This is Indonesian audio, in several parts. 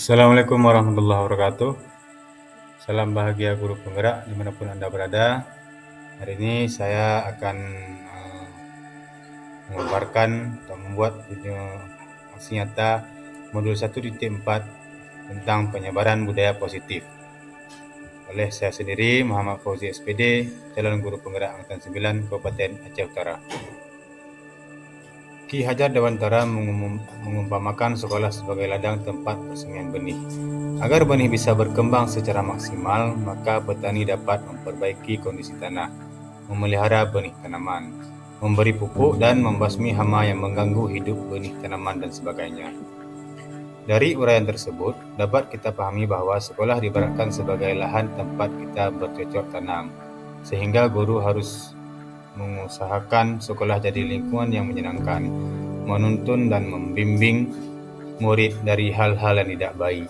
Assalamualaikum warahmatullahi wabarakatuh. Salam bahagia guru penggerak dimanapun Anda berada. Hari ini saya akan mengabarkan atau membuat video aksi nyata modul 1.4 tentang penyebaran budaya positif. Oleh saya sendiri, Muhammad Fauzi SPD, calon guru penggerak Angkatan 9 Kabupaten Aceh Utara. Ki Hajar Dewantara mengumpamakan sekolah sebagai ladang tempat persemian benih. Agar benih bisa berkembang secara maksimal, maka petani dapat memperbaiki kondisi tanah, memelihara benih tanaman, memberi pupuk dan membasmi hama yang mengganggu hidup benih tanaman dan sebagainya. Dari uraian tersebut, dapat kita pahami bahwa sekolah diibaratkan sebagai lahan tempat kita bercocok tanam, sehingga guru harus mengusahakan sekolah jadi lingkungan yang menyenangkan, menuntun dan membimbing murid dari hal-hal yang tidak baik,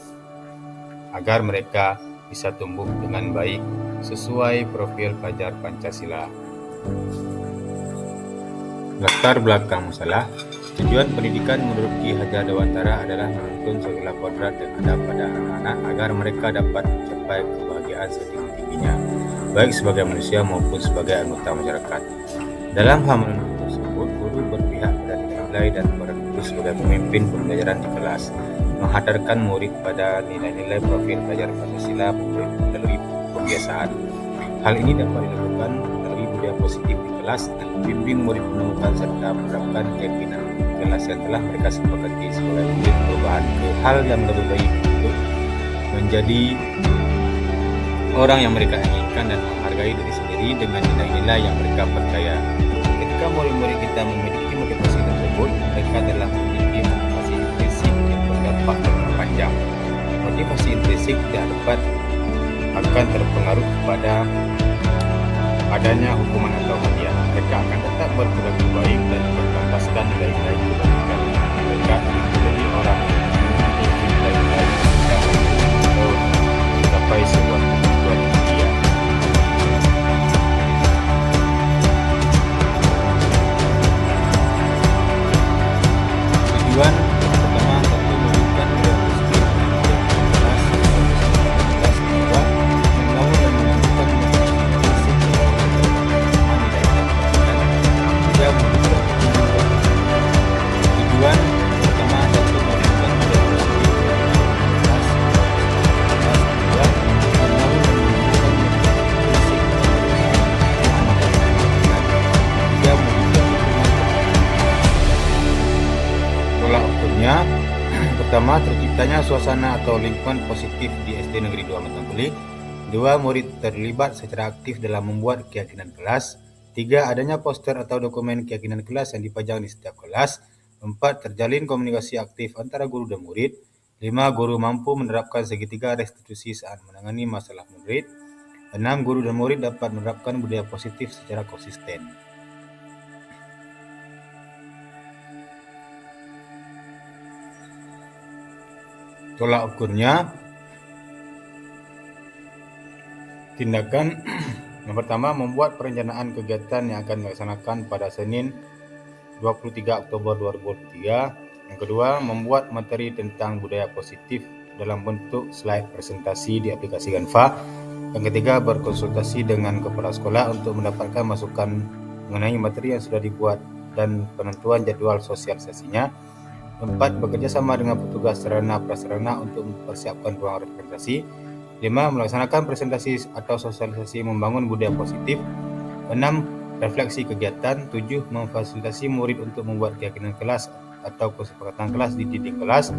agar mereka bisa tumbuh dengan baik sesuai profil pelajar Pancasila. Latar belakang masalah. Tujuan pendidikan menurut Ki Hajar Dewantara adalah menuntun segala kodrat yang ada pada anak-anak agar mereka dapat mencapai kebahagiaan setinggi-tingginya, baik sebagai manusia maupun sebagai anggota masyarakat. Dalam hal menuntun tersebut, guru berpihak pada nilai-nilai dan peran guru sebagai pemimpin pembelajaran di kelas, menghadarkan murid pada nilai-nilai profil pelajar Pancasila melalui pembiasaan. Hal ini dapat dilakukan melalui budaya positif di kelas dan membimbing murid menemukan serta menerapkan keyakinan kelas yang telah mereka sepakati sebagai murid perubahan ke hal yang lebih baik untuk menjadi orang yang mereka inginkan dan menghargai diri sendiri dengan nilai-nilai yang mereka percaya. Ketika murid-murid kita memiliki motivasi tersebut, mereka telah memiliki motivasi intrinsik yang berdampak jangka panjang. Motivasi intrinsik dapat akan terpengaruh kepada adanya hukuman atau hadiah. Mereka akan tetap berperilaku baik dan berpantaskan nilai-nilai kebaikan. Mereka menjadi orang yang memiliki nilai-nilai yang mencapai sebuah tujuan mulia. Tujuan pertama tentu memberikan budaya positif kelas, kedua membangun dan menumbuhkan prinsip tujuan pertama tentu memberikan budaya positif kelas, kedua membangun dan menumbuhkan prinsip tolak ukurnya. Pertama, terciptanya suasana atau lingkungan positif di SD Negeri 2 Matambeli. 2. Murid terlibat secara aktif dalam membuat keyakinan kelas. 3. Adanya poster atau dokumen keyakinan kelas yang dipajang di setiap kelas. 4. Terjalin komunikasi aktif antara guru dan murid. 5. Guru mampu menerapkan segitiga restitusi saat menangani masalah murid. 6. Guru dan murid dapat menerapkan budaya positif secara konsisten. Tolak ukurnya. Tindakan yang pertama, membuat perencanaan kegiatan yang akan dilaksanakan pada Senin 23 Oktober 2023. Yang kedua, membuat materi tentang budaya positif dalam bentuk slide presentasi di aplikasi Canva. Yang ketiga, berkonsultasi dengan kepala sekolah untuk mendapatkan masukan mengenai materi yang sudah dibuat dan penentuan jadwal sosialisasinya. 4. Bekerja sama dengan petugas sarana prasarana untuk mempersiapkan ruang representasi. 5. Melaksanakan presentasi atau sosialisasi membangun budaya positif. 6. Refleksi kegiatan. 7. Memfasilitasi murid untuk membuat keyakinan kelas atau kesepakatan kelas di dinding kelas.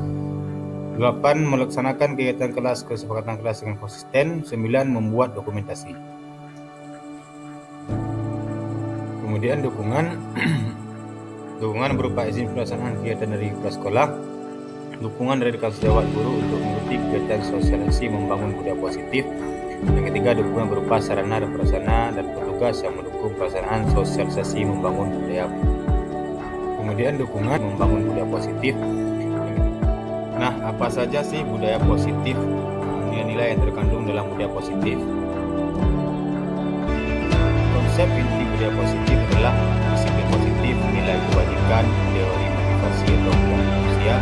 8. Melaksanakan kegiatan kelas kesepakatan kelas dengan konsisten. 9. Membuat dokumentasi. Kemudian dukungan berupa izin pelaksanaan kegiatan dari kepala sekolah, dukungan dari kasus jawab guru untuk mengikuti kegiatan sosialisasi membangun budaya positif. Yang ketiga, dukungan berupa sarana dan prasarana dan petugas yang mendukung pelaksanaan sosialisasi membangun budaya. Kemudian dukungan membangun budaya positif. Nah, apa saja sih budaya positif? Nilai-nilai yang terkandung dalam budaya positif. Konsep inti budaya positif adalah disiplin positif, nilai kebajikan, teori motivasi atau hubungan manusia,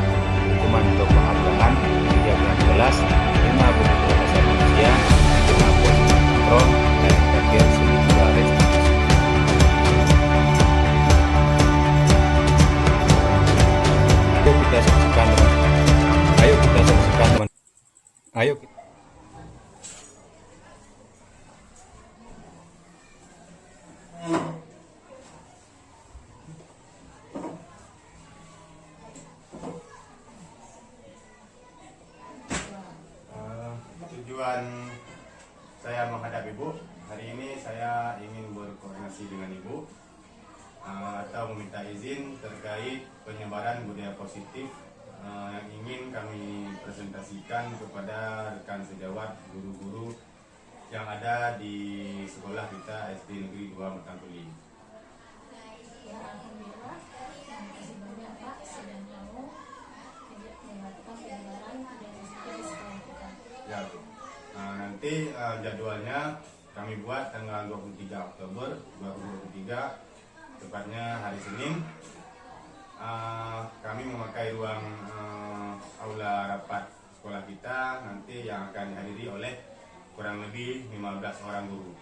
rangkuman tokoh Abraham, 13 kelas, 5 buku bahasa manusia, 5 posisi kontrol, dan yang terakhir 9 restitusi. Ayo kita saksikan teman. Ayo kita Tujuan saya menghadap Ibu hari ini, saya ingin berkoordinasi dengan Ibu atau meminta izin terkait penyebaran budaya positif yang ingin kami presentasikan kepada rekan sejawat guru-guru yang ada di sekolah kita SD Negeri 2 Metangkuli. Ya, alhamdulillah. Terima kasih banyak Pak sudah mau melakukan penyebaran budaya positif di sekolah kita. Ya, Bu. Nanti jadwalnya kami buat tanggal 23 Oktober 2023, tepatnya hari Senin. Kami memakai ruang aula rapat sekolah kita nanti yang akan dihadiri oleh kurang lebih 15 orang guru.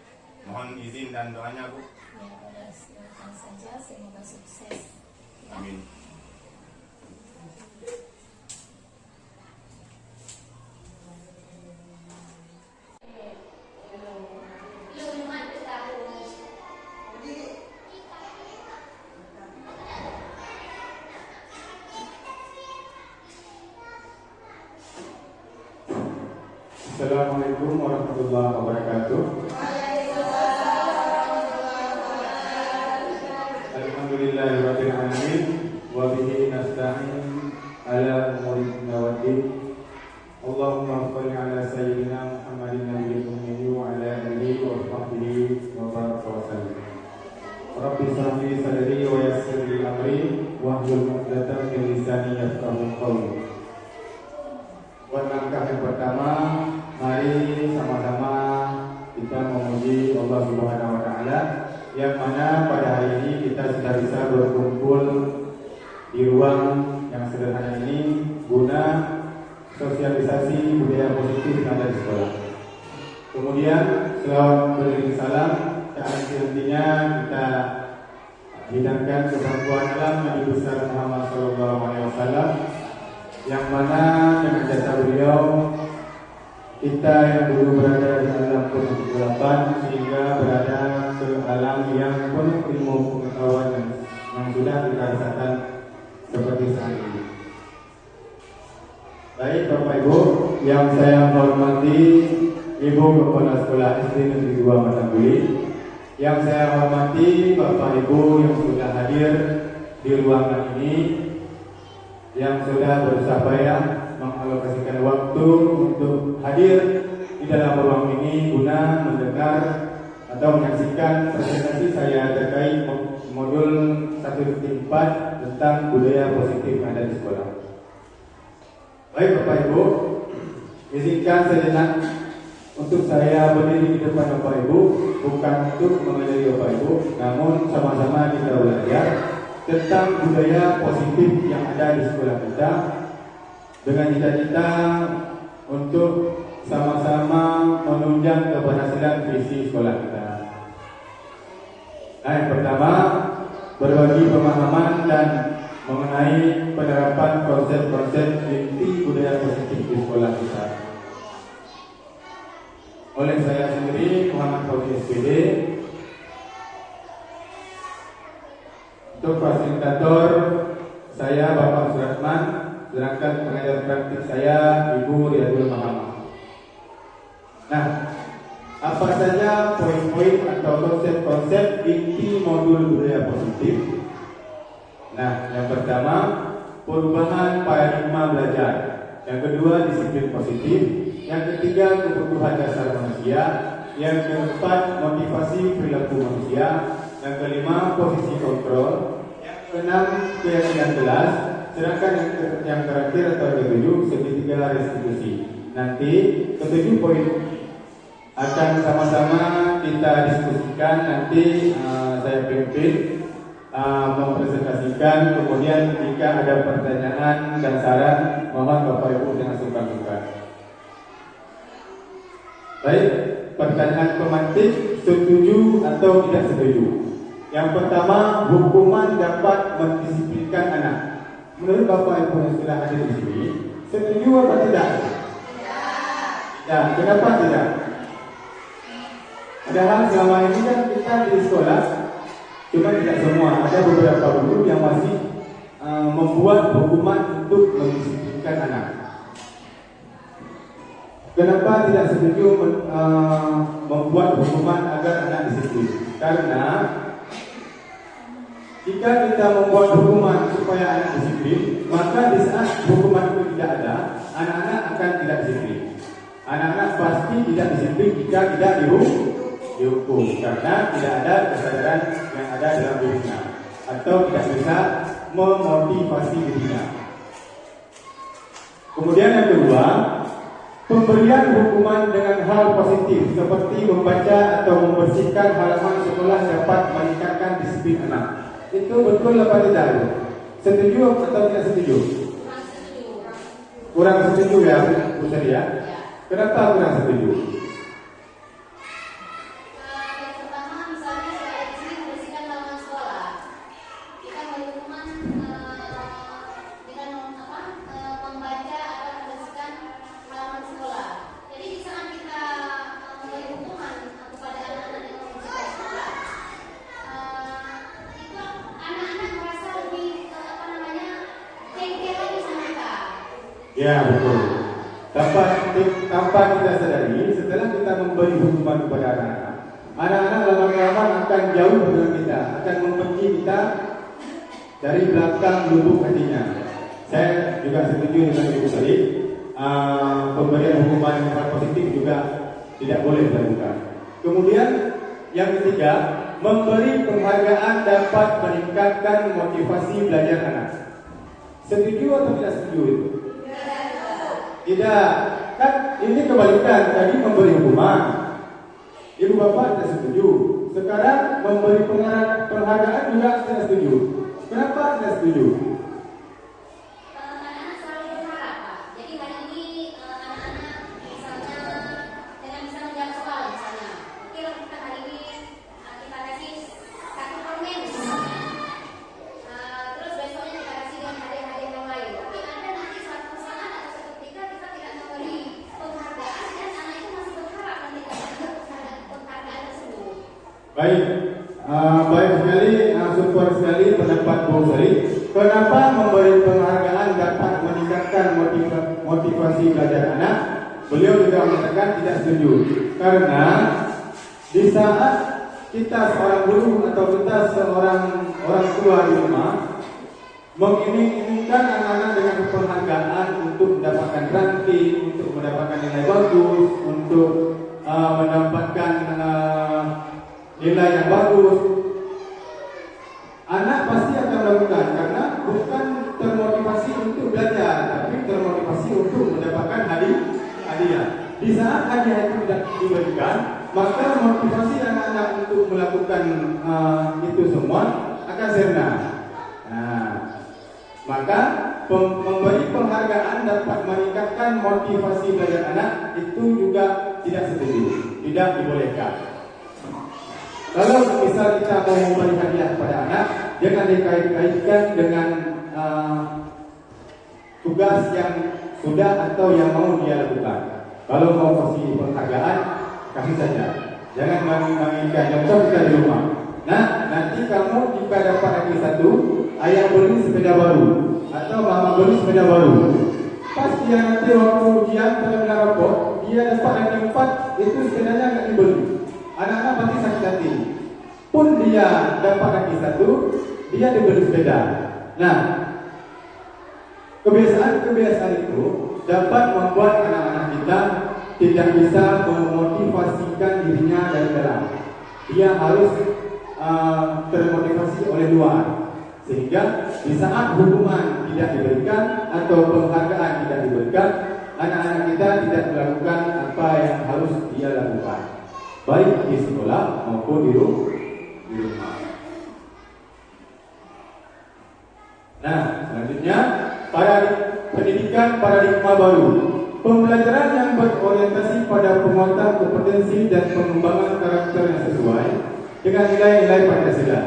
Mohon izin dan doanya, Bu. Ya, pada silakan saja, semoga sukses. Ya. Amin. Assalamualaikum warahmatullahi wabarakatuh. Alhamdulillahirabbil alamin wa bihi nasta'in ala umuri dunya waddin. Allahumma shalli ala sayyidina Muhammadin nabiyil ummi wa ala alihi wa sahbihi wa baraka wa sallam. Rabbi shrah li sadri wa yassir li amri wahlul 'uqdatam min lisani yafqahu qawli. Langkah yang pertama, mari sama-sama kita memuji Allah Subhanahu wa taala yang mana pada hari ini kita sudah bisa berkumpul di ruang yang sederhana ini guna sosialisasi budaya positif yang ada di sekolah. Kemudian setelah beriring salam, tak henti-hentinya kita hidangkan kesatuan alam Nabi besar Muhammad SAW, yang mana dengan jasa beliau kita yang dulu berada di alam penuh kegelapan sehingga berada ke alam yang penuh ilmu pengetahuan yang sudah kita rasakan seperti saat ini. Baik Bapak Ibu yang saya hormati, Ibu Kepala Sekolah SD Negeri 2 Metangkuli, yang saya hormati Bapak Ibu yang sudah hadir di ruangan ini, yang sudah berusaha payah mengalokasikan waktu untuk hadir di dalam ruang ini guna mendengar atau menyaksikan presentasi saya terkait modul 1.4 tentang budaya positif yang ada di sekolah. Baik Bapak Ibu, izinkan sejenak untuk saya berdiri di depan Bapak Ibu, bukan untuk mengajari Bapak Ibu, namun sama-sama kita belajar tentang budaya positif yang ada di sekolah kita dengan cita-cita untuk sama-sama menunjang keberhasilan visi sekolah kita. Nah, yang pertama, berbagi pemahaman dan mengenai penerapan konsep-konsep inti budaya positif di sekolah kita. Oleh saya sendiri, Muhammad Fauzi SPD. Untuk fasilitator saya Bapak Suratman, sedangkan pengajar praktik saya Ibu Riyadul Muhammad. Nah, apa saja poin-poin atau konsep-konsep inti modul budaya positif? Nah, yang pertama, perubahan paradigma belajar. Yang kedua, disiplin positif. Yang ketiga, kebutuhan dasar manusia. Yang keempat, motivasi perilaku manusia. Yang kelima, posisi kontrol. Yang keenam, keyakinan jelas. Sedangkan yang terakhir atau yang ketujuh, segitiga restitusi. Nanti ketujuh poin akan sama-sama kita diskusikan. Nanti saya pimpin mempresentasikan. Kemudian jika ada pertanyaan dan saran, Mohon Bapak Ibu jangan sungkan-sungkan. Baik, pertanyaan pemantik, setuju atau tidak setuju? Yang pertama, hukuman dapat mendisiplinkan anak. Menurut Bapak Ibu yang sudah hadir di sini, setuju atau tidak? Tidak. Kenapa tidak? Padahal selama ini kan kita di sekolah, cuma tidak semua, ada beberapa guru yang masih membuat hukuman untuk mendisiplinkan anak. Kenapa tidak setuju membuat hukuman agar anak disiplin? Karena jika kita membuat hukuman supaya anak disiplin, maka di saat hukuman itu tidak ada, anak-anak akan tidak disiplin. Anak-anak pasti tidak disiplin jika tidak dihukum, karena tidak ada kesadaran yang ada dalam dirinya, atau tidak bisa memotivasi dirinya. Kemudian yang kedua, pemberian hukuman dengan hal positif seperti membaca atau membersihkan halaman sekolah dapat meningkatkan disiplin anak. Itu betul apa tidak? Setuju atau tidak setuju? Kurang setuju ya, Bu Sadia? Kenapa kurang setuju? Yang pertama, misalnya saya di sini membersihkan halaman sekolah, kita beri hukuman dengan membaca atau membersihkan halaman sekolah. Jadi di saat kita memberi hukuman kepada anak-anak yang membersihkan sekolah, itu anak-anak merasa lebih jengkel lagi sama kita. Ya, betul. Tanpa kita sadari, setelah kita memberi hukuman kepada anak-anak, anak-anak lama-lama akan jauh dengan kita, akan membenci kita dari belakang lubuk hatinya. Saya juga setuju dengan Ibu tadi, pemberian hukuman yang positif juga tidak boleh dilakukan. Kemudian yang ketiga, memberi penghargaan dapat meningkatkan motivasi belajar anak. Setuju atau tidak setuju itu? Tidak, kan ini kebalikan. Tadi memberi hukuman, Ibu Bapak tidak setuju. Sekarang memberi penghargaan juga tidak setuju. Kenapa tidak setuju? Anak-anak selalu berharap, Pak. Jadi hari ini anak-anak misalnya dengan bisa menjawab soal misalnya. Oke, kita hari ini kita kasih satu permen misalnya. Terus besoknya kita kasih dengan hadiah-hadiah yang lain. Tapi ada nanti suatu saat atau suatu ketika kita tidak memberi penghargaan dan anak itu masih berharap nanti dapat penghargaan tersebut. Baik, baik sekali, super sekali pendapat Bu Sari. Kenapa memberi penghargaan dapat meningkatkan motivasi belajar anak? Beliau juga mengatakan tidak setuju. Karena di saat kita seorang guru atau kita seorang orang tua di rumah mengiming-imingkan anak-anak dengan penghargaan untuk mendapatkan ranking, untuk mendapatkan nilai bagus, untuk mendapatkan nilai yang bagus, anak pasti akan melakukan karena bukan termotivasi untuk belajar, tapi termotivasi untuk mendapatkan hadiah. Di saat hadiah itu tidak diberikan, maka motivasi anak-anak untuk melakukan itu semua akan sirna. Nah, maka memberi penghargaan dapat meningkatkan motivasi belajar anak itu juga tidak setuju, tidak dibolehkan. Kalau misal kita mau memberi hadiah kepada anak, jangan dikait-kaitkan dengan tugas yang sudah atau yang mau dia lakukan. Kalau mau kasih penghargaan, kasih saja. Jangan menginginkan. Contoh kita di rumah. Nah, nanti kamu jika dapat ranking 1, ayah beli sepeda baru atau mama beli sepeda baru. Pas dia nanti waktu ujian terminal rapor, dia dapat ranking 4, itu sepedanya nggak dibeli. Anak-anak pasti sakit hati. Pun dia dapat ranking 1, dia dibeli sepeda. Nah, kebiasaan itu dapat membuat anak-anak kita tidak bisa memotivasikan dirinya dari dalam. Dia harus termotivasi oleh luar, sehingga di saat hukuman tidak diberikan atau penghargaan tidak diberikan, anak-anak kita tidak melakukan apa yang harus dia lakukan, baik di sekolah maupun di rumah. Nah, selanjutnya pendidikan para berorientasi pada penguatan kompetensi dan pengembangan karakter yang sesuai dengan nilai-nilai Pancasila.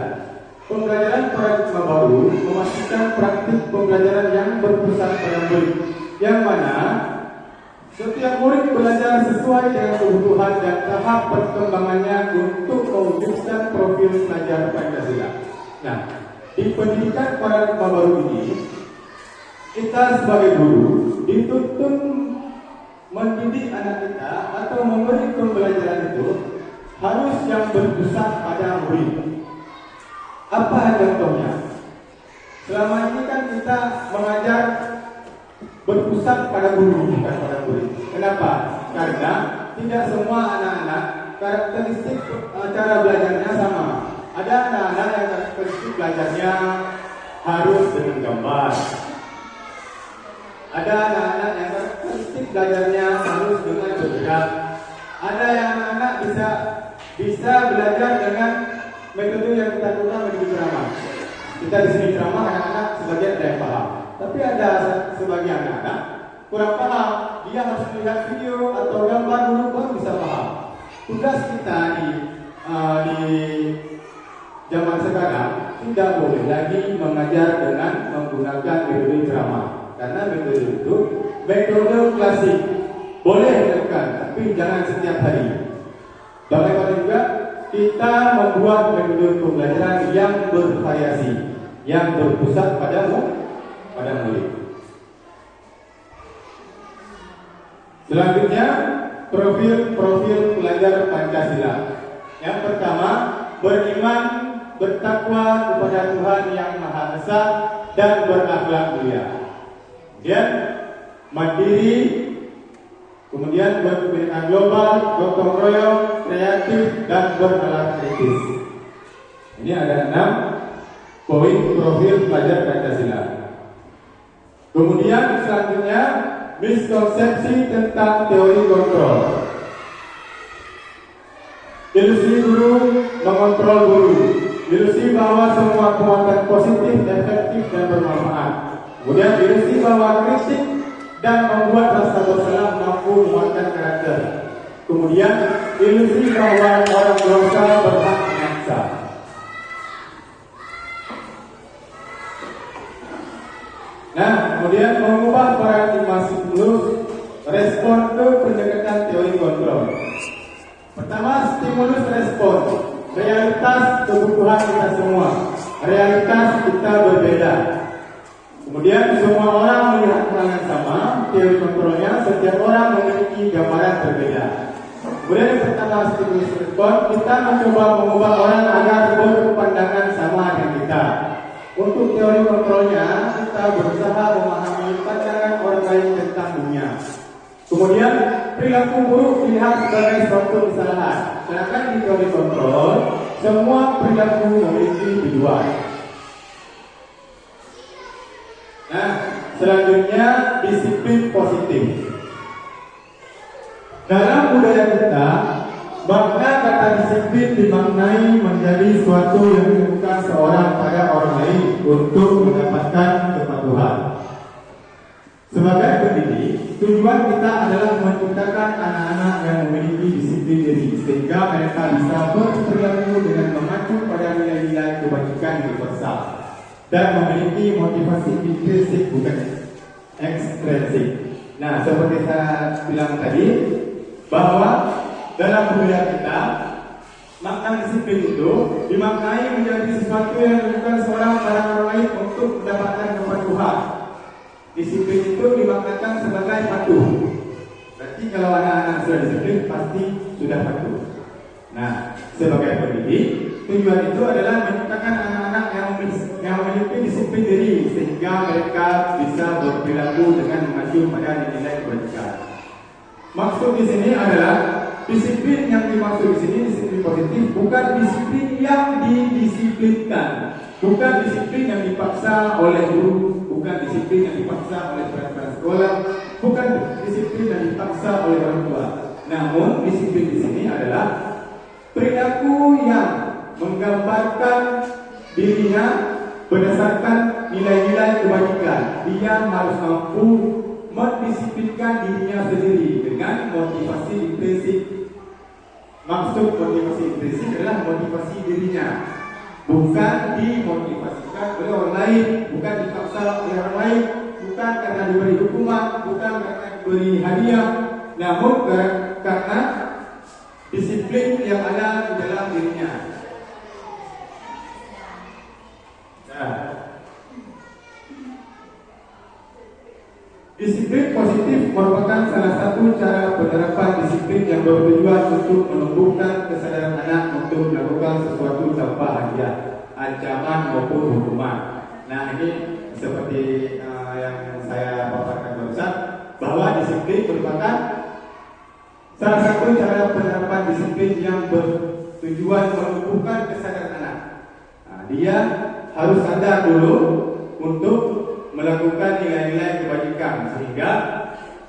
Pembelajaran paradigma baru memastikan praktik pembelajaran yang berpusat pada murid, yang mana setiap murid belajar sesuai dengan kebutuhan dan tahap perkembangannya untuk mewujudkan profil pelajar Pancasila. Nah, di pendidikan paradigma baru ini, kita sebagai guru dituntut mendidik anak kita atau memberi pembelajaran itu harus yang berpusat pada murid. Apa contohnya? Selama ini kan kita mengajar berpusat pada guru, bukan pada murid. Kenapa? Karena tidak semua anak-anak karakteristik cara belajarnya sama. Ada anak-anak yang karakteristik belajarnya harus dengan gambar. Ada anak-anak yang karakteristik belajarnya harus dengan bergerak. Ada yang anak-anak bisa belajar dengan metode yang kita gunakan, metode ceramah. Kita di sini ceramah anak-anak sebagian ada yang paham. Tapi ada sebagian anak-anak kurang paham. Dia harus melihat video atau gambar dulu baru bisa paham. Tugas kita di zaman sekarang tidak boleh lagi mengajar dengan menggunakan metode ceramah. Karena metode itu metode klasik, boleh dilakukan, tapi jangan setiap hari. Bagaimana juga kita membuat metode pembelajaran yang bervariasi, yang berpusat pada murid. Selanjutnya, profil pelajar Pancasila. Yang pertama, beriman, bertakwa kepada Tuhan Yang Maha Esa dan berakhlak mulia. Kemudian mandiri, kemudian berkepentingan global, gotong royong, kreatif, dan bernalar kritis. Ini ada 6 poin profil pelajar Pancasila. Kemudian selanjutnya, miskonsepsi tentang teori kontrol. Ilusi guru mengontrol guru. Ilusi bahwa semua penguatan positif, efektif, dan bermanfaat. Kemudian ilusi bahwa kritik dan membuat rasa bersalah mampu menguatkan karakter. Kemudian ilusi bahwa orang dosa berhak menyiksa. Nah, kemudian mengubah paradigma stimulus respon ke pendekatan teori kontrol. Pertama, stimulus respon, realitas kebutuhan kita semua. Realitas kita berbeda. Kemudian semua orang melihat hal yang sama, teori kontrolnya setiap orang memiliki gambaran berbeda. Kemudian yang pertama, stimulus respon, kita mencoba mengubah orang agar berpandangan sama dengan kita. Untuk teori kontrolnya, kita berusaha memahami pandangan orang lain tentang dunia. Kemudian perilaku buruk dilihat sebagai suatu kesalahan. Sedangkan di teori kontrol, semua perilaku memiliki tujuan. Nah, selanjutnya disiplin positif. Dalam budaya kita, makna kata disiplin dimaknai menjadi suatu yang dilakukan seorang pada orang lain untuk mendapatkan kepatuhan. Sebagai pendidik, tujuan kita adalah menciptakan anak-anak yang memiliki disiplin diri, sehingga mereka bisa berperilaku dengan mengacu pada nilai-nilai kebajikan universal dan memiliki motivasi intrinsik bukan ekstrinsik. Nah, seperti saya bilang tadi, bahwa dalam budaya kita, makna disiplin itu dimaknai menjadi sesuatu yang dilakukan seorang pada orang lain untuk mendapatkan kepatuhan. Disiplin itu dimaknakan sebagai patuh. Berarti kalau anak-anak sudah disiplin, pasti sudah patuh. Nah, sebagai pendidik, tujuan itu adalah menciptakan anak-anak yang memiliki disiplin diri, sehingga mereka bisa berperilaku dengan mengacu pada nilai kebajikan. Maksud di sini adalah disiplin yang dimaksud di sini, disiplin positif, bukan disiplin yang didisiplinkan, bukan disiplin yang dipaksa oleh guru, bukan disiplin yang dipaksa oleh peraturan sekolah, bukan disiplin yang dipaksa oleh orang tua. Namun disiplin di sini adalah perilaku yang menggambarkan dirinya berdasarkan nilai-nilai kebajikan. Dia harus mampu mendisiplinkan dirinya sendiri dengan motivasi Maksud motivasi intrinsik adalah motivasi dirinya, bukan dimotivasikan oleh orang lain, bukan dipaksa oleh orang lain, bukan karena diberi hukuman, bukan karena diberi hadiah, namun karena disiplin yang ada di dalam dirinya. Nah, disiplin positif merupakan salah satu cara penerapan disiplin yang bertujuan untuk menumbuhkan kesadaran anak untuk melakukan sesuatu tanpa hadiah, ancaman maupun hukuman. Nah, ini seperti yang saya paparkan barusan, bahwa disiplin merupakan salah satu cara penerapan disiplin yang bertujuan menumbuhkan kesadaran anak. Nah, dia harus sadar dulu untuk melakukan nilai-nilai kebajikan sehingga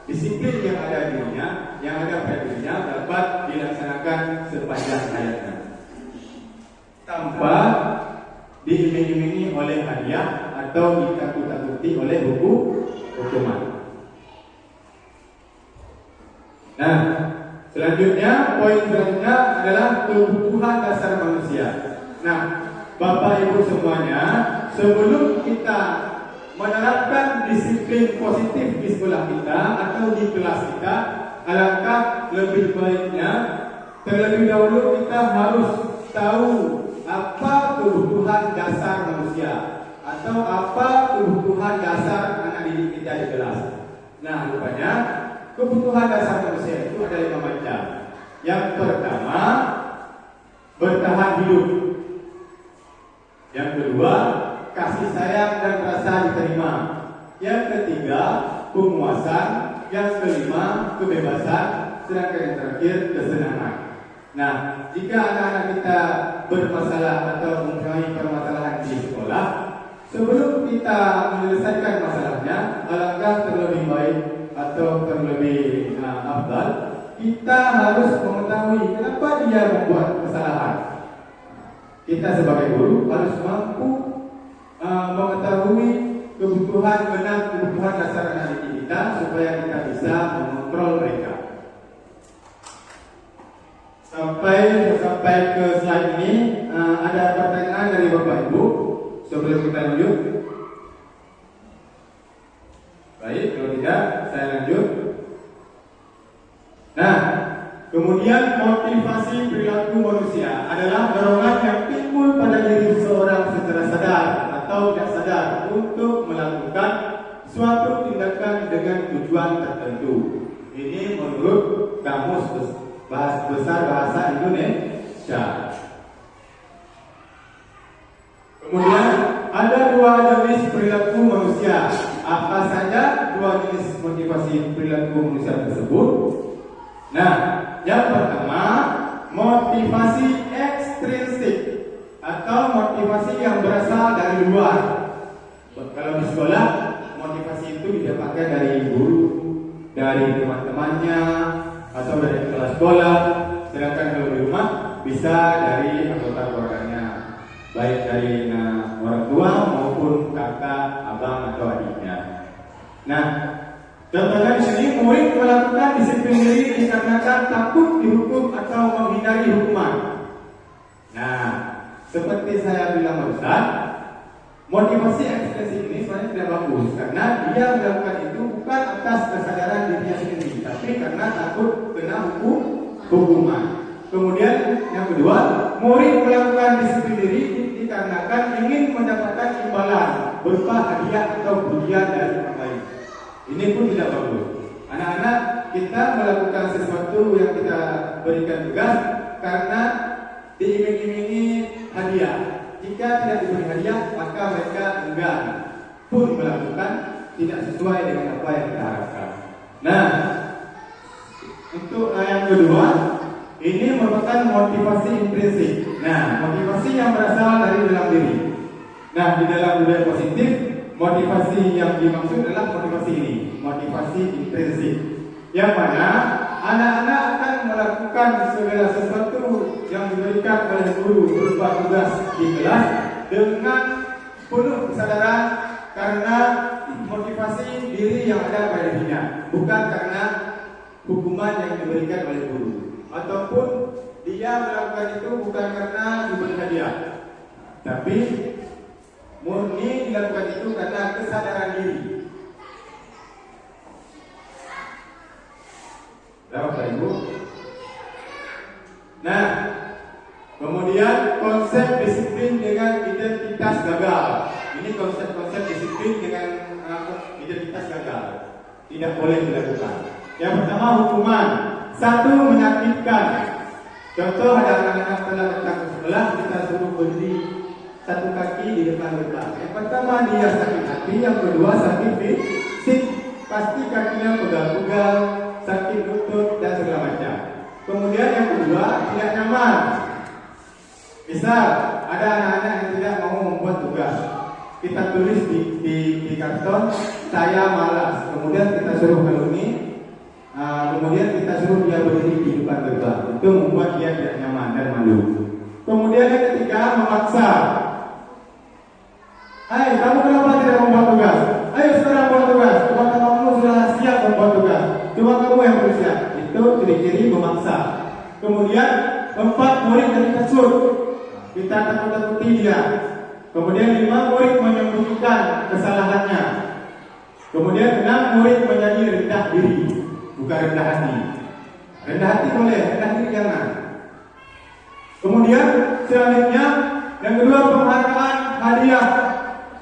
disiplin yang ada dirinya, yang ada pada dirinya dapat dilaksanakan sepanjang hayatnya tanpa diiming-imingi oleh hadiah atau ditakut-takuti oleh hukuman. Nah, poin selanjutnya adalah kebutuhan dasar manusia. Nah, Bapak Ibu semuanya, sebelum kita menerapkan disiplin positif di sekolah kita atau di kelas kita, alangkah lebih baiknya terlebih dahulu kita harus tahu apa kebutuhan dasar manusia atau apa kebutuhan dasar anak didik kita di kelas. Nah, rupanya kebutuhan dasar manusia itu ada 5 macam. Yang pertama, bertahan hidup. Yang kedua, kasih sayang dan rasa diterima. Yang ketiga, penguasaan. Yang kelima, kebebasan. Sedangkan yang terakhir, kesenangan. Nah, jika anak-anak kita bermasalah atau mempunyai permasalahan di sekolah, sebelum kita menyelesaikan masalahnya, alangkah terlebih baik atau terlebih afdal, kita harus mengetahui kenapa dia membuat kesalahan. Kita sebagai guru harus mampu mengetahui kebutuhan dasar anak didik kita supaya kita bisa mengontrol mereka. Sampai ke slide ini ada pertanyaan dari Bapak Ibu sebelum kita lanjut. Baik, kalau tidak saya lanjut. Nah, kemudian motivasi perilaku manusia adalah dorongan yang timbul pada diri seseorang secara sadar atau tidak sadar untuk melakukan suatu tindakan dengan tujuan tertentu. Ini menurut Kamus Besar Bahasa Indonesia. Kemudian ada 2 jenis perilaku manusia. Apa saja 2 jenis motivasi perilaku manusia tersebut? Nah, yang pertama, motivasi ekstrinsik atau motivasi yang berasal dari luar. Kalau di sekolah, motivasi itu didapatkan dari guru, dari teman-temannya, atau dari kelas sekolah. Sedangkan kalau di rumah bisa dari anggota keluarganya, baik dari orang tua maupun kakak, abang atau adiknya. Nah, contohnya di sini, murid melakukan disiplin diri dikarenakan takut dihukum atau menghindari hukuman. Nah, seperti saya bilang barusan, motivasi ekstrinsik ini sebenarnya tidak bagus karena dia melakukan itu bukan atas kesadaran dirinya sendiri, tapi karena takut kena hukuman. Kemudian yang kedua, murid melakukan disiplin diri dikarenakan ingin mendapatkan imbalan berupa hadiah atau pujian dari orang lain. Ini pun tidak bagus. Anak-anak kita melakukan sesuatu yang kita berikan tugas karena diiming-imingi hadiah. Jika tidak diberi hadiah, maka mereka enggan pun melakukan tidak sesuai dengan apa yang kita harapkan. Nah, untuk yang kedua, ini merupakan motivasi intrinsik. Nah, motivasi yang berasal dari dalam diri. Nah, di dalam budaya positif, motivasi yang dimaksud adalah motivasi ini, motivasi intrinsik, yang mana anak-anak akan melakukan segala sesuatu yang diberikan oleh guru berupa tugas di kelas dengan penuh kesadaran karena motivasi diri yang ada pada dirinya, bukan karena hukuman yang diberikan oleh guru ataupun dia melakukan itu bukan karena diberi hadiah, tapi murni dilakukan itu karena kesadaran diri. Bapak Ibu. Nah, kemudian konsep disiplin dengan identitas gagal. Ini konsep disiplin dengan identitas gagal tidak boleh dilakukan. Yang pertama, hukuman. Satu, menyakitkan. Contoh, ada anak-anak telah datang ke sekolah, kita suruh berdiri satu kaki di depan gerbang. Yang pertama, dia sakit hati. Yang kedua, sakit fisik. Pasti kakinya pegal-pegal, sakit lutut dan segala macam. Kemudian yang kedua, tidak nyaman. Misal ada anak-anak yang tidak mau membuat tugas, kita tulis di karton, saya malas. Kemudian kita suruh kalungi, kemudian kita suruh dia berdiri di depan gerbang. Itu membuat dia tidak nyaman dan malu. Kemudian yang ketiga, memaksa. Hai, kamu kenapa tidak membuat tugas? Ayo sekarang buat tugas. Teman-temanmu sudah siap membuat tugas. Cuma kamu yang bersiap. Itu ciri-ciri memaksa. Kemudian 4, murid dari kasur. Kita takut-takuti dia. Kemudian 5, murid menyembunyikan kesalahannya. Kemudian 6, murid menjadi rendah diri, bukan rendah hati. Rendah hati boleh, rendah diri jangan. Kemudian selanjutnya yang kedua, penghargaan hadiah.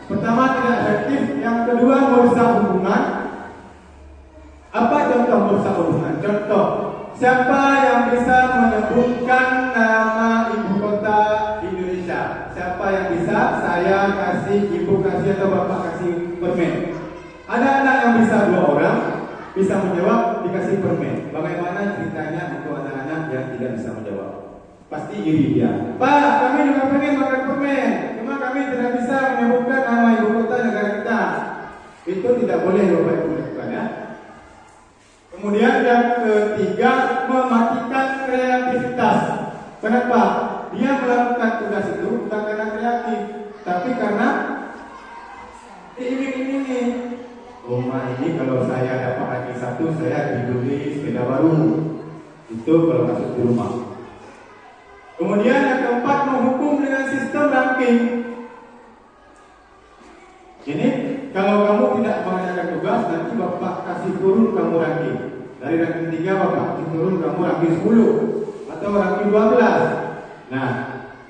Pertama, tidak efektif. Yang kedua, merusak hubungan. Apa contoh merusak hubungan? Contoh, siapa yang bisa menyebutkan nama ibu kota Indonesia? Siapa yang bisa? Saya kasih, ibu kasih atau bapak kasih permen. Ada anak yang bisa, 2 orang bisa menjawab, dikasih permen. Bagaimana ceritanya untuk anak-anak yang tidak bisa menjawab? Pasti iri dia. Pak, kami juga pengen makan permen, cuma kami tidak bisa menyebutkan nama ibu kota negara kita. Itu tidak boleh Bapak Ibu lakukan ya. Kemudian yang ketiga, mematikan kreativitas. Kenapa? Dia melakukan tugas itu bukan karena kreatif, tapi karena diiming-imingi. Rumah ini kalau saya dapat lagi 1, saya dibeli sepeda baru. Itu kalau masuk di rumah. Kemudian yang keempat, menghukum dengan sistem ranking. Ini kalau kamu tidak mengerjakan tugas, nanti bapak kasih turun kamu ranking. Dari ranking 3 bapak kasih turun kamu ranking 10 atau ranking 12. Nah,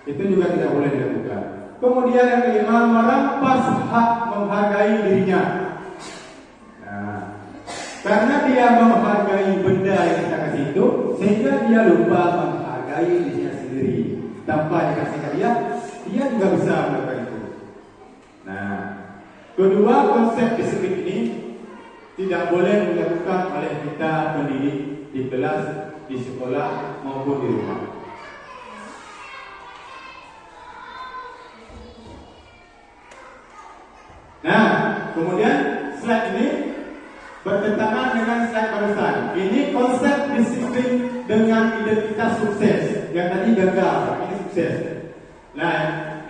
itu juga tidak boleh dilakukan. Kemudian yang kelima, merampas hak menghargai dirinya. Nah, karena dia menghargai benda yang kita kasih itu, sehingga dia lupa menghargai dirinya sendiri. Tanpa dikasih hadiah, dia juga bisa melakukan itu. Nah, kedua, konsep disiplin ini tidak boleh dilakukan oleh kita pendidik di kelas, di sekolah maupun di rumah. Nah, kemudian slide ini bertentangan dengan slide barusan. Ini konsep disiplin dengan identitas sukses. Yang tadi gagal, ini sukses. Nah,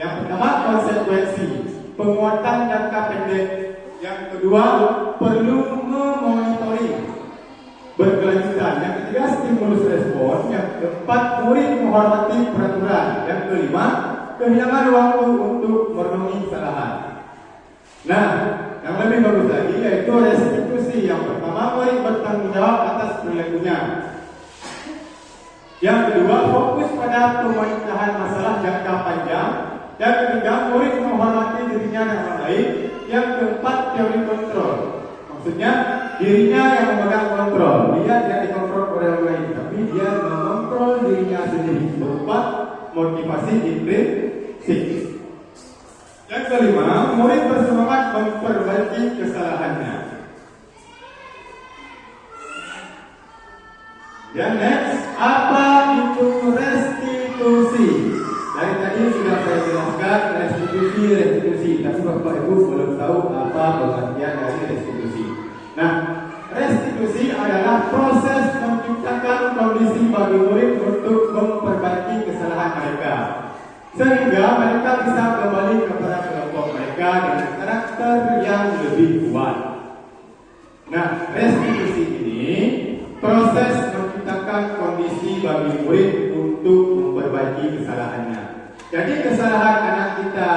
yang pertama konsekuensi, penguatan jangka pendek. Yang kedua, perlu memonitoring berkelanjutan. Yang ketiga, stimulus respon. Yang keempat, murid menghormati peraturan. Yang kelima, kehilangan waktu untuk merenungi kesalahan. Nah, yang lebih bagus lagi yaitu restitusi. Yang pertama, murid bertanggung jawab atas perilakunya. Yang kedua, fokus pada pemecahan masalah jangka panjang. Yang ketiga, murid menghormati dirinya dan orang lain. Yang keempat, teori kontrol. Maksudnya, dirinya yang memegang kontrol. Dia tidak dikontrol oleh orang lain, tapi dia mengontrol dirinya sendiri berupa motivasi intrinsik. Yang kelima, murid bersemangat memperbaiki kesalahannya. Yang next, apa itu restitusi? Dari tadi sudah saya jelaskan restitusi, tapi Bapak Ibu belum tahu apa pengertian dari restitusi. Nah, restitusi adalah proses menciptakan kondisi bagi murid untuk memperbaiki kesalahan mereka, sehingga mereka bisa kembali kepada kelompok mereka dengan karakter yang lebih kuat. Nah, restitusi ini proses menciptakan kondisi bagi murid untuk berbagi kesalahannya. Jadi kesalahan anak kita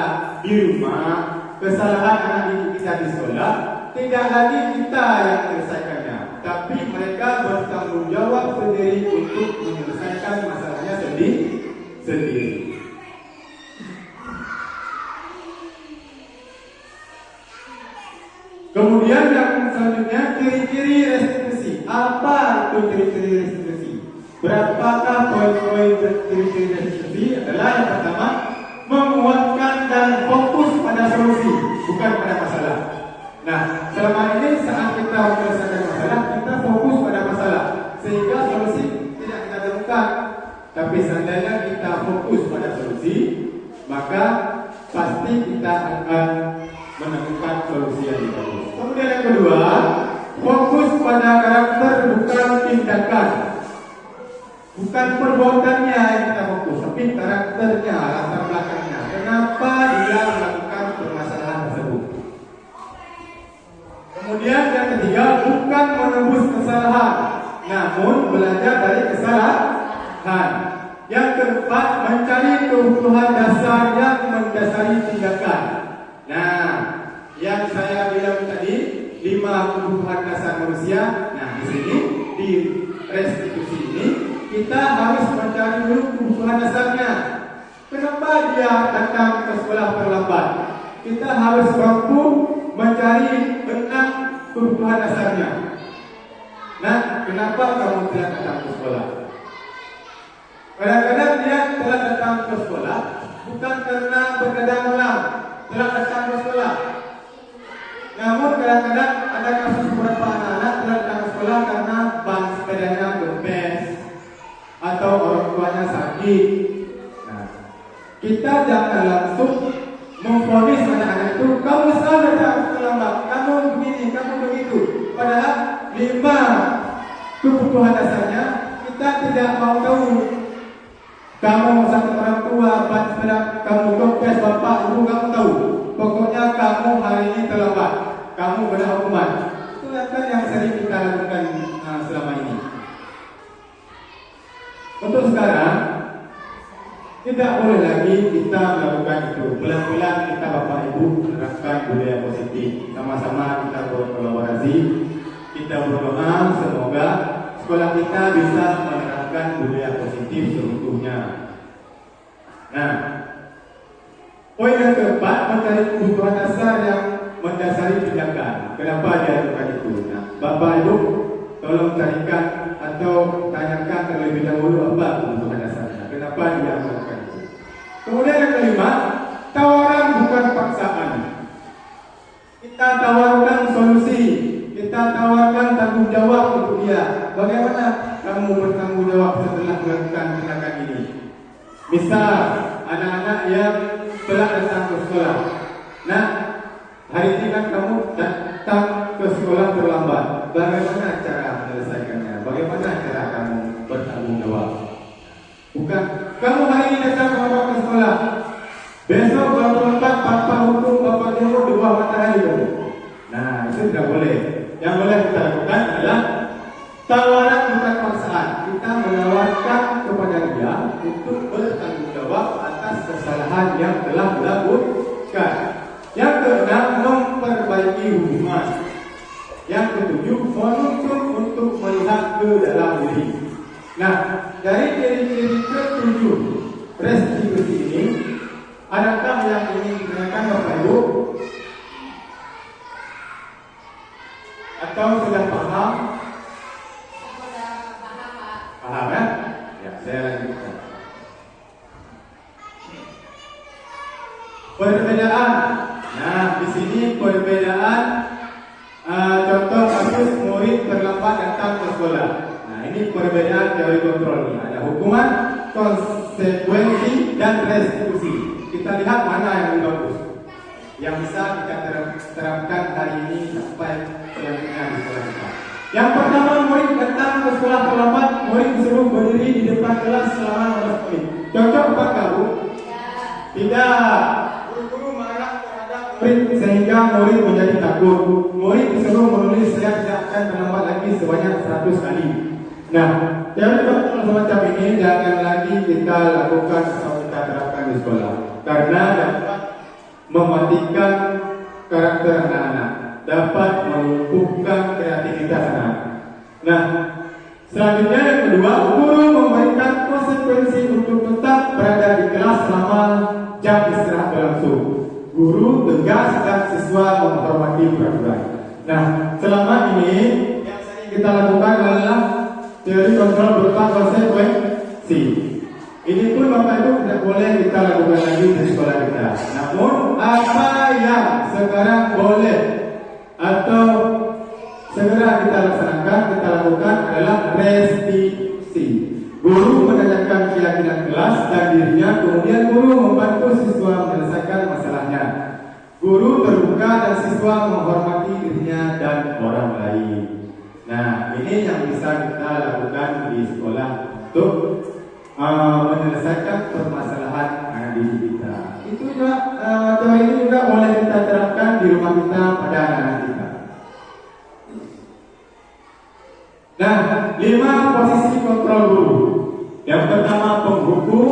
di rumah, kesalahan anak didik kita di sekolah, tidak lagi kita yang menyelesaikannya, tapi mereka bertanggung jawab sendiri untuk menyelesaikan masalahnya sendiri. Kemudian yang selanjutnya, ciri-ciri restitusi. Apa itu ciri-ciri restitusi? Berapakah poin-poin ciri-ciri restitusi? Adalah yang pertama, menguatkan dan fokus pada solusi, bukan pada masalah. Nah, selama ini saat kita menyelesaikan masalah, kita fokus pada masalah, sehingga solusi tidak kita temukan. Tapi seandainya kita fokus pada solusi, maka pasti kita akan menemukan solusi yang bagus. Kemudian yang kedua, fokus pada karakter bukan tindakan. Bukan perbuatannya yang kita fokus, tapi karakternya, latar belakangnya. Kenapa dia melakukan permasalahan tersebut? Kemudian yang ketiga, bukan menembus kesalahan, namun belajar dari kesalahan. Yang keempat, mencari kebutuhan dasar yang mendasari tindakan. Nah, yang saya bilang tadi, 5 kebutuhan dasar manusia. Nah, di sini di restitusi ini kita harus mencari dulu kebutuhan dasarnya. Kenapa dia datang ke sekolah terlambat? Kita harus mampu mencari 6 kebutuhan dasarnya. Nah, kenapa kamu tidak datang ke sekolah? Kadang-kadang dia telah datang ke sekolah bukan karena begadang malam, telah datang ke sekolah. Namun kadang-kadang ada kasus beberapa anak-anak telah datang ke sekolah karena ban sepedanya gempes atau orang tuanya sakit. Nah, kita jangan langsung memvonis anak-anak itu, kamu selalu datang terlambat, kamu begini, kamu begitu. Padahal 5 kebutuhan dasarnya kita tidak mau tahu. Kamu sakit orang tua, ban sepeda, kamu gempes, bapak, ibu, kamu tahu. Pokoknya kamu hari ini terlambat, kamu kena hukuman. Itu kan yang sering kita lakukan selama ini. Untuk sekarang tidak boleh lagi kita melakukan itu. Pelan-pelan kita bapak ibu menerapkan budaya positif. Sama-sama kita berkolaborasi, kita berdoa semoga sekolah kita bisa menerapkan budaya positif seutuhnya. Nah, poin yang keempat, mencari kebutuhan dasar yang mendasari tindakan. Kenapa dia lakukan itu? Nah, bapak ibu tolong carikan atau tanyakan terlebih dahulu apa kebutuhan dasarnya. Kenapa dia melakukan itu? Kemudian yang kelima, tawaran bukan paksaan. Kita tawarkan solusi, kita tawarkan tanggung jawab untuk dia. Bagaimana kamu bertanggung jawab setelah melakukan tindakan ini? Misal anak-anak yang telah datang ke sekolah. Nah, hari ini kan kamu datang ke sekolah terlambat. Bagaimana cara menyelesaikannya? Bagaimana cara kamu bertanggung jawab? Bukan, kamu hari ini datang terlambat ke sekolah. Besok kalau terlambat, bapak hukum, bapak jemput di bawah matahari. Nah, itu tidak boleh. Yang boleh kita lakukan adalah tawaran bukan paksaan. Kita menawarkan kepada dia untuk bertanggung jawab atas kesalahan yang telah dilakukan. Yang keenam, memperbaiki hubungan. Yang ketujuh, menuntut untuk melihat ke dalam diri. Nah, dari ciri-ciri ketujuh restitusi ini, adakah yang ingin ditanyakan Bapak Ibu? Atau sudah paham? Sudah paham, Pak. Paham ya? Ya, saya lanjutkan. Perbedaan. Nah, di sini perbedaan. Contoh kasus murid terlambat datang ke sekolah. Nah, ini perbedaan teori kontrol ini. Ada hukuman, konsekuensi, dan restitusi. Kita lihat mana yang lebih bagus, yang bisa kita terapkan hari ini sampai selanjutnya di sekolah kita. Yang pertama, murid datang ke sekolah terlambat, murid disuruh berdiri di depan kelas selama 15 menit. Cocok apa kamu? Tidak. Guru-guru marah terhadap murid sehingga murid menjadi takut. Murid disuruh menulis saya tidak akan terlambat lagi sebanyak 100 kali. Nah, teori kontrol semacam ini jangan lagi kita lakukan atau kita terapkan di sekolah, karena dapat mematikan karakter anak-anak, dapat melumpuhkan kreativitas anak. Nah, selanjutnya yang kedua, guru memberikan konsekuensi untuk tetap berada di kelas selama jam istirahat berlangsung. Guru tegas dan siswa menghormati peraturan. Nah, selama ini yang sering kita lakukan adalah teori kontrol berupa konsekuensi. Ini pun Bapak Ibu tidak boleh kita lakukan lagi di sekolah kita. Namun apa yang sekarang boleh atau segera kita laksanakan, kita lakukan adalah restitusi. Guru menanyakan keyakinan kelas dan dirinya, kemudian guru membantu siswa menyelesaikan masalahnya. Guru terbuka dan siswa menghormati dirinya dan orang lain. Nah, ini yang bisa kita lakukan di sekolah untuk menyelesaikan permasalahan didik kita. Itu juga teori ini juga boleh kita terapkan di rumah kita pada anak-anak kita. Nah, 5 posisi kontrol guru. Yang pertama penghukum,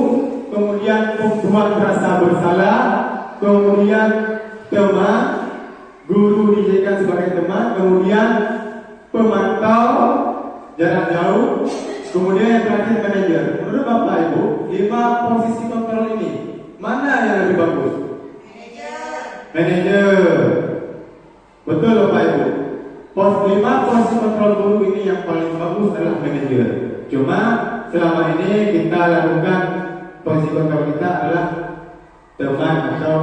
kemudian pembuat rasa bersalah, kemudian teman, guru dijadikan sebagai teman, kemudian pemantau jarak jauh, kemudian yang terakhir manajer. Menurut Bapak Ibu, 5 posisi kontrol ini mana yang lebih bagus? Manajer. Betul Bapak Ibu. 5 posisi kontrol guru ini yang paling bagus adalah manajer. Cuma selama ini kita lakukan posisi kontrol kita adalah teman atau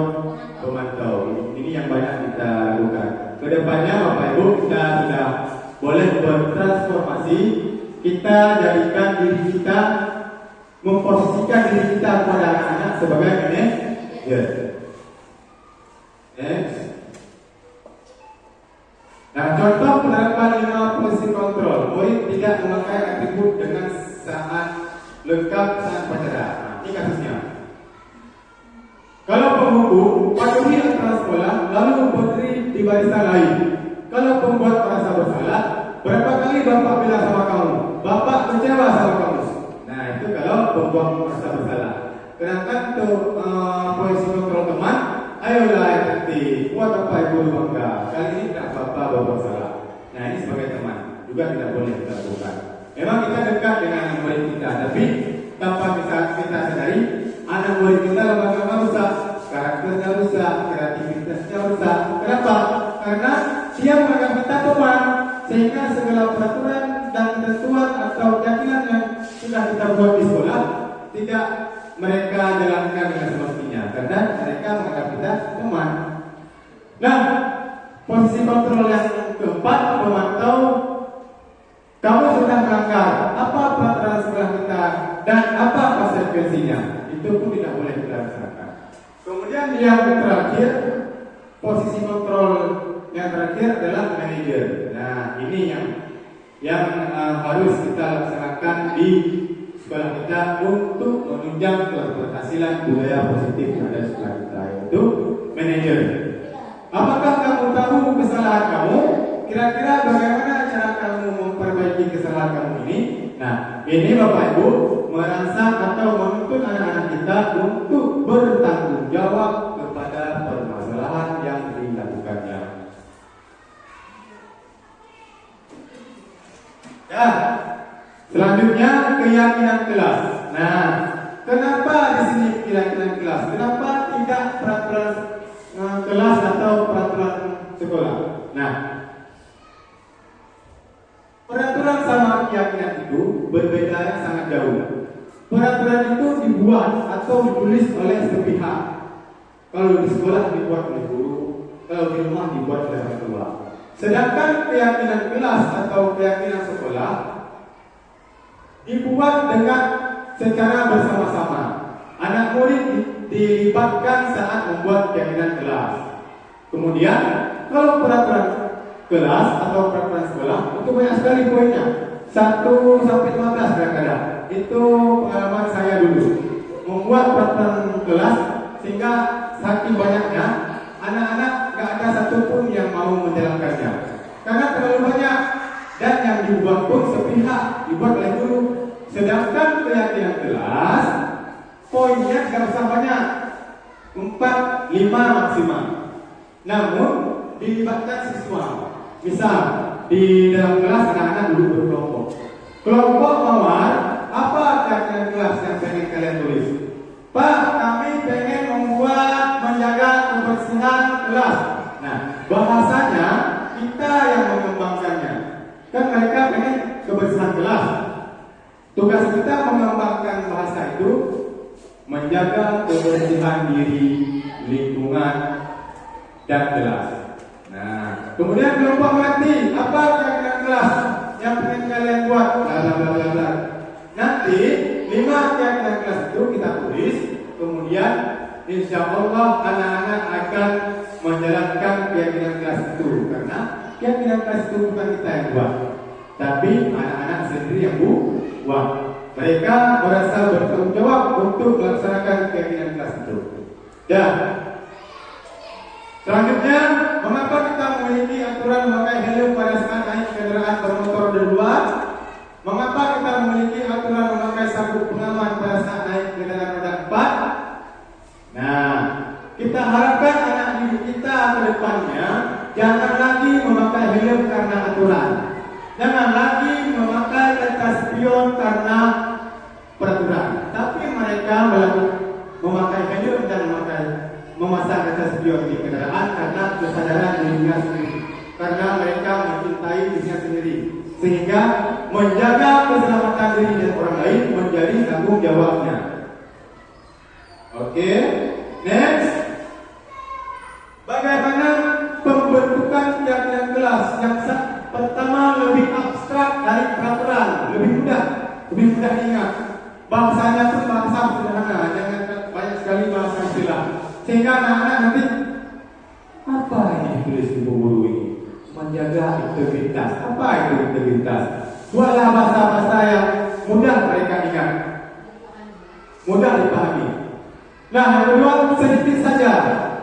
pemantau. Ini yang banyak kita lakukan. Kedepannya Bapak Ibu kita sudah boleh bertransformasi. Kita jadikan diri kita, memposisikan diri kita kepada anak-anak sebagai manajer. Next. Nah, contoh penerapan 5 posisi kontrol. Murid tidak memakai atribut dengan sangat lengkap saat upacara. Nah, ini kasusnya. Kalau penghukum, patuhi aturan sekolah, lalu berdiri di barisan lain. Kalau pembuat merasa bersalah, berapa kali Bapak bilang sama kamu, Bapak kecewa sama kamu. Nah, itu kalau pembuat merasa bersalah. Sedangkan untuk posisi kontrol teman, ayolah nanti buat Bapak Ibu bangga. Kali ini tidak Bapak berbuat salah. Nah, ini sebagai teman juga tidak boleh kita lakukan. Memang kita dekat dengan murid kita, tapi tanpa kita sadari, anak murid kita lama-lama rusak, karakternya rusak, kreativitasnya rusak. Kenapa? Karena dia menganggap kita teman, sehingga segala peraturan dan ketentuan atau keyakinan yang sudah kita buat di sekolah tidak mereka jalankan dengan semestinya, karena mereka menganggap kita teman. Nah, posisi kontrol yang keempat, memantau. Kamu sudah melanggar apa peraturan sekolah kita dan apa konsekuensinya, itu pun tidak boleh kita laksanakan. Kemudian yang terakhir, posisi kontrol yang terakhir adalah manajer. Nah, ini yang harus kita laksanakan di sekolah kita untuk menunjang keberhasilan budaya positif yang ada di sekolah kita, yaitu manajer. Apakah kamu tahu kesalahan kamu? Kira-kira bagaimana cara kamu memperbaiki kesalahan kamu ini? Nah, ini Bapak Ibu merangsang atau menuntut anak-anak kita untuk bertanggung jawab kepada permasalahan yang dilakukannya. Ya, selanjutnya keyakinan kelas. Nah, kenapa di sini keyakinan kelas? Kenapa tidak peraturan kelas atau peraturan sekolah? Nah, peraturan sama keyakinan itu berbeda yang sangat jauh. Peraturan itu dibuat atau ditulis oleh sepihak. Kalau di sekolah dibuat oleh guru, kalau di rumah dibuat oleh orang tua. Sedangkan keyakinan kelas atau keyakinan sekolah dibuat dengan secara bersama-sama. Anak murid dilibatkan saat membuat keyakinan kelas. Kemudian, kalau peraturan kelas atau peraturan sekolah itu banyak sekali poinnya, 1 sampai 15 kadang-kadang. Itu pengalaman saya dulu membuat peraturan kelas, sehingga saking banyaknya anak-anak gak ada satupun yang mau menjalankannya karena terlalu banyak, dan yang dibuat pun sepihak, dibuat oleh guru. bisa banyak, 4, 5 maksimal. Namun dilibatkan siswa. Misal di dalam kelas anak-anak duduk berkelompok. Kelompok mawar, apa kegiatan kelas yang pengen kalian tulis? Pak, kami pengen menjaga kebersihan kelas. Nah, bahasanya kita yang mengembangkannya. Kan mereka pengen kebersihan kelas. Tugas kita mengembangkan bahasa itu menjaga kebersihan diri, lingkungan, dan kelas. Nah, kemudian kelompok mengerti apa kegiatan kelas yang pengen kalian buat. Bla. Nanti 5 kegiatan kelas itu kita tulis. Kemudian insya Allah anak-anak akan menjalankan kegiatan kelas itu. Karena kegiatan kelas itu bukan kita yang buat, tapi anak-anak sendiri yang buat. Mereka merasa bertanggung jawab untuk melaksanakan kegiatan kelas itu. Dan selanjutnya, mengapa kita memiliki aturan memakai helm pada saat naik kendaraan bermotor di luar? Mengapa kita memiliki aturan memakai sabuk pengaman pada saat naik kendaraan roda 4? Nah, kita harapkan anak didik kita ke depannya jangan lagi memakai helm karena aturan. Jangan lagi memakai kaca spion karena peraturan. Tapi mereka memakai helm dan memasang kaca spion di kendaraan karena kesadaran dirinya sendiri. Karena mereka mencintai dirinya sendiri. Sehingga menjaga keselamatan diri dan orang lain menjadi tanggung jawabnya. Oke, next. Bagaimana pembentukan kegiatan kelas yang pertama lebih abstrak dari peraturan, lebih mudah diingat. Bahasanya pun bahasa sederhana, jangan banyak sekali bahasa istilah. Sehingga anak-anak nanti apa ini tulis di buku guru ini? Menjaga integritas. Apa itu integritas? Buatlah bahasa-bahasa yang mudah mereka ingat, mudah dipahami. Nah, yang kedua sedikit saja.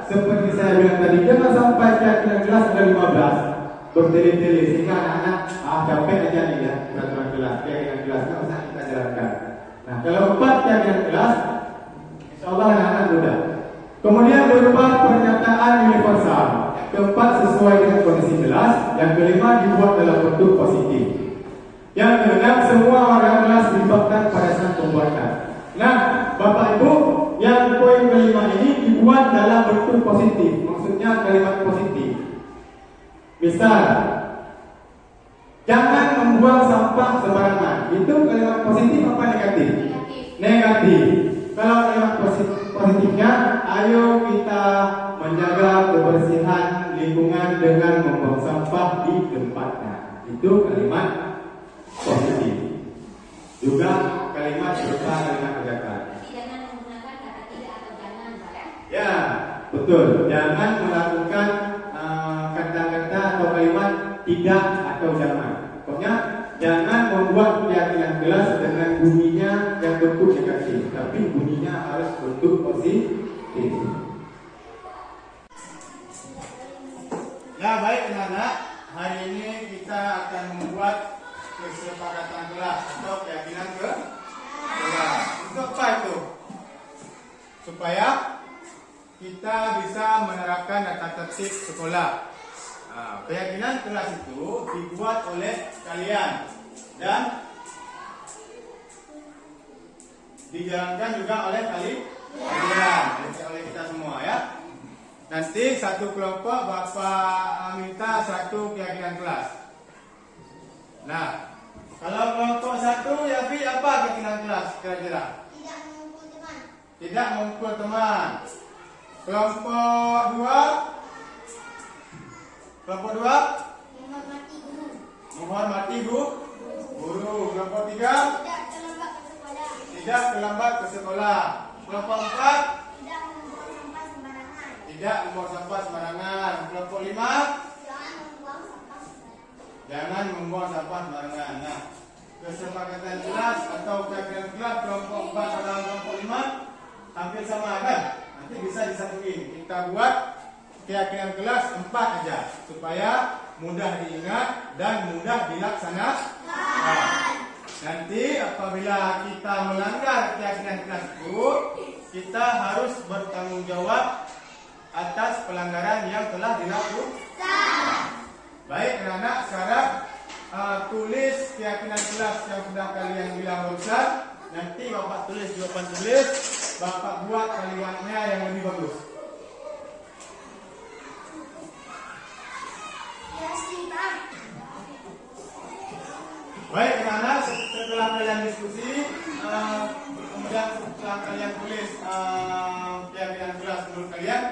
Seperti saya bilang tadi, jangan sampai kegiatan kelas ada 15 bertele-tele sehingga anak-anak capek aja nih ya peraturan kelas, kegiatan kelas nggak usah kita jalankan. Nah, kalau 4 kegiatan kelas, insya Allah anak-anak mudah. Kemudian berupa pernyataan universal. Keempat sesuai dengan kondisi kelas. Yang kelima dibuat dalam bentuk positif. Yang keenam semua warga kelas dilibatkan pada saat pembuatan. Nah, Bapak Ibu, yang poin kelima ini dibuat dalam bentuk positif. Maksudnya kalimat positif. Misal, jangan membuang sampah sembarangan. Itu kalimat positif apa negatif? Negatif. Kalau kalimat positifnya, ayo kita menjaga kebersihan lingkungan dengan membuang sampah di tempatnya. Itu kalimat positif. Juga kalimat berupa kalimat ajakan. Jangan menggunakan kata tidak atau jangan, Pak. Ya, betul. Jangan melakukan kata-kata atau kalimat tidak atau jangan. Pokoknya jangan membuat kegiatan kelas dengan bunyinya yang bentuk negatif, tapi bunyinya harus bentuk positif. Ya, baik anak-anak. Hari ini kita akan membuat kesepakatan kelas atau keyakinan kelas. Untuk apa itu? Supaya kita bisa menerapkan tata tertib sekolah. Keyakinan kelas itu dibuat oleh kalian dan dijalankan juga oleh kalian, oleh kita semua ya. Nanti satu kelompok Bapak minta satu keyakinan kelas. Nah, kalau kelompok 1 ya Fi, apa keyakinan kelas kira-kira? Tidak mengumpul teman. Tidak mengumpul teman. Kelompok 2? Kelompok 2? Menghormati guru. Menghormati guru. Kelompok 3? Tidak terlambat ke sekolah. Tidak terlambat ke sekolah. Kelompok 4? Tidak membuang sampah sembarangan. Tidak membuang sampah sembarangan. Kelompok 5? Jangan membuang sampah sembarangan. Jangan membuang sampah sembarangan. Nah, kesepakatan kelas atau keyakinan kelas kelompok 4 dan kelompok 5 hampir sama kan? Nanti bisa disatuin. Kita buat keyakinan kelas 4 aja supaya mudah diingat dan mudah dilaksanakan. Nanti apabila kita melanggar keyakinan kelas itu, kita harus bertanggung jawab atas pelanggaran yang telah dilakukan. Baik anak-anak, sekarang tulis keyakinan kelas yang sudah kalian bilang barusan. Nanti Bapak tulis jawaban tulis, Bapak buat kalimatnya yang lebih bagus. Baik anak-anak, setelah kalian diskusi, kemudian setelah kalian tulis keyakinan kelas menurut kalian,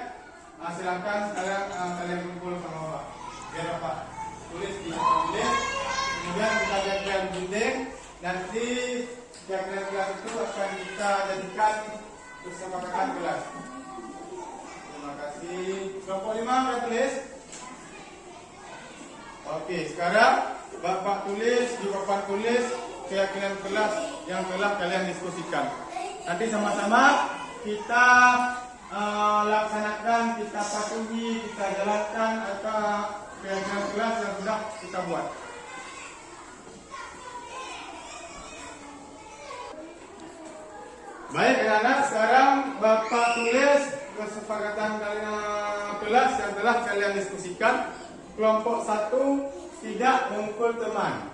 silakan sekarang kalian kumpul sama Bapak. Biar Bapak tulis di tulis, kemudian kita jadikan dinding. Nanti keyakinan kelas itu akan kita jadikan kesepakatan kelas. Terima kasih. Kelompok 5 sudah tulis? Oke, sekarang Bapak tulis di papan tulis keyakinan kelas yang telah kalian diskusikan. Nanti sama-sama kita laksanakan, kita patuhi, kita jalankan atau keyakinan kelas yang sudah kita buat. Baik anak-anak, sekarang Bapak tulis kesepakatan kelas yang telah kalian diskusikan. Kelompok 1, tidak memukul teman.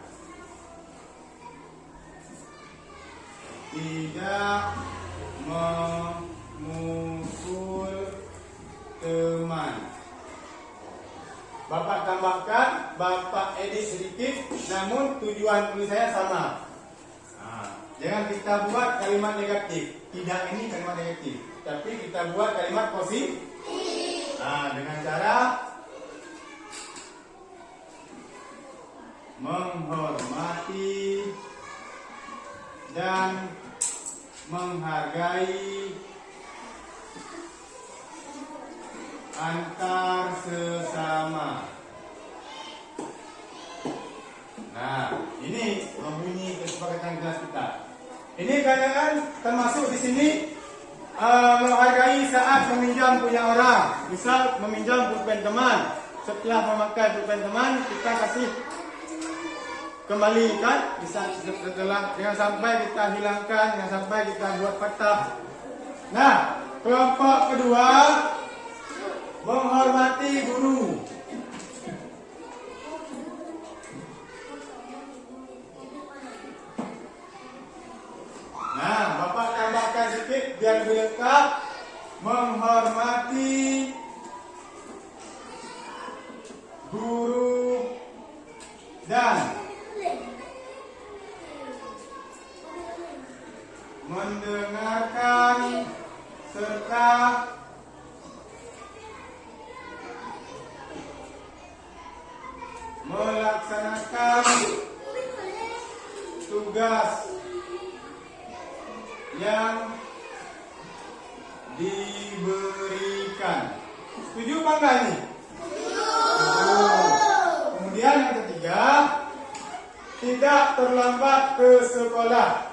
Tidak memukul teman. Bapak tambahkan, Bapak edit sedikit, namun tujuan tulis saya sama. Jangan kita buat kalimat negatif. Tidak ini kalimat negatif, tapi kita buat kalimat positif. Dengan cara menghormati dan menghargai antar sesama. Nah, ini membunyi kesepakatan kelas kita. Ini kalian termasuk di sini menghargai saat meminjam punya orang. Misal meminjam pulpen teman. Setelah memakai pulpen teman, kita kasih kembalikan, bisa setelah, jangan sampai kita hilangkan, jangan sampai kita buat patah. Nah, kelompok kedua, menghormati guru. Nah, Bapak tambahkan sedikit biar lebih lengkap. Menghormati guru dan mendengarkan serta melaksanakan tugas yang diberikan. Setuju apa enggak ini? Kemudian yang ketiga, tidak terlambat ke sekolah.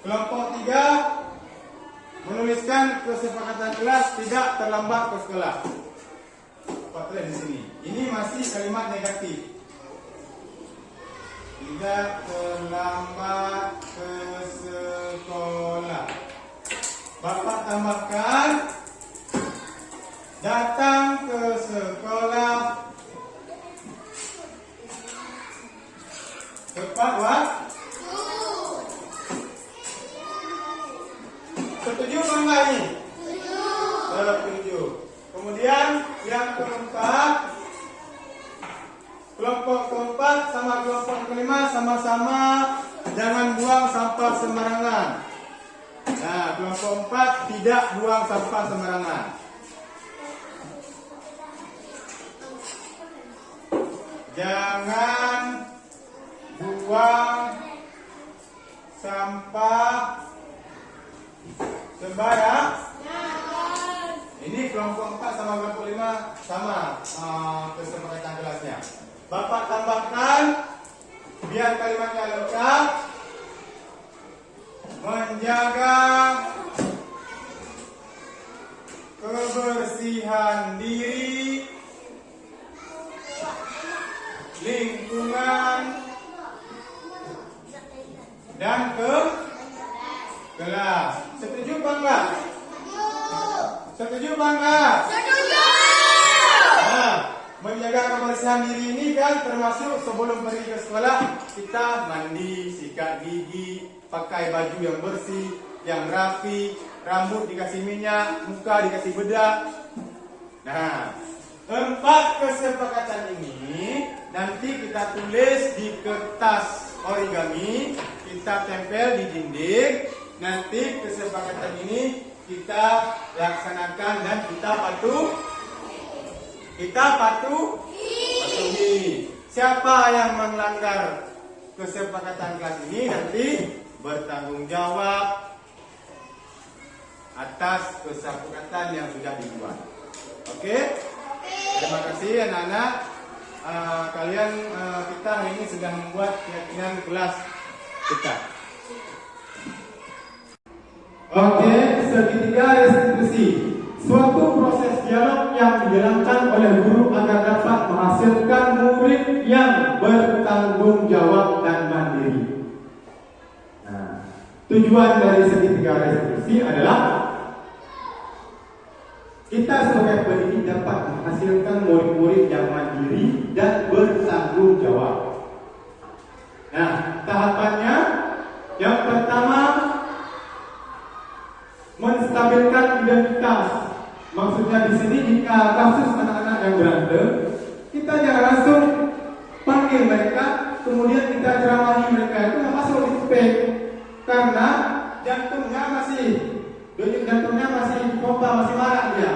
Kelompok 3 menuliskan kesepakatan kelas tidak terlambat ke sekolah. Pak tulis di sini. Ini masih kalimat negatif. Tidak terlambat ke sekolah. Bapak tambahkan datang ke sekolah tepat waktu. Setuju apa enggak ini? Setuju. Kemudian yang keempat, kelompok keempat sama kelompok kelima sama-sama jangan buang sampah sembarangan. Nah, kelompok 4 tidak buang sampah sembarangan. Jangan buang sampah sembarang. Ini kelompok 4 sama kelompok 5 sama kesepakatan kelasnya. Bapak tambahkan biar kalimatnya lengkap. Menjaga kebersihan diri, lingkungan, dan kelas. Setuju Bangga? Setuju Bangga? Nah, menjaga kebersihan diri ini kan termasuk sebelum pergi ke sekolah kita mandi, sikat gigi, pakai baju yang bersih, yang rapi, rambut dikasih minyak, muka dikasih bedak. Nah, 4 kesepakatan ini nanti kita tulis di kertas origami, kita tempel di dinding. Nanti kesepakatan ini kita laksanakan dan kita patuhi. Siapa yang melanggar kesepakatan kelas ini nanti bertanggung jawab atas kesepakatan yang sudah dibuat. Oke? Terima kasih anak-anak. Kalian kita hari ini sudah membuat keyakinan kelas kita. Oke, segitiga restitusi. Suatu proses dialog yang dijalankan oleh guru agar dapat menghasilkan murid yang bertanggung jawab dan mandiri. Nah, tujuan dari segitiga restitusi adalah kita sebagai pendidik dapat menghasilkan murid-murid yang mandiri dan bertanggung jawab. Nah, tahapannya yang pertama menstabilkan identitas. Maksudnya di sini jika kasus anak-anak yang berantem, kita jangan langsung panggil mereka, kemudian kita ceramahi mereka, itu nggak masuk di kuping, karena denyut jantungnya masih pompa, masih marah dia.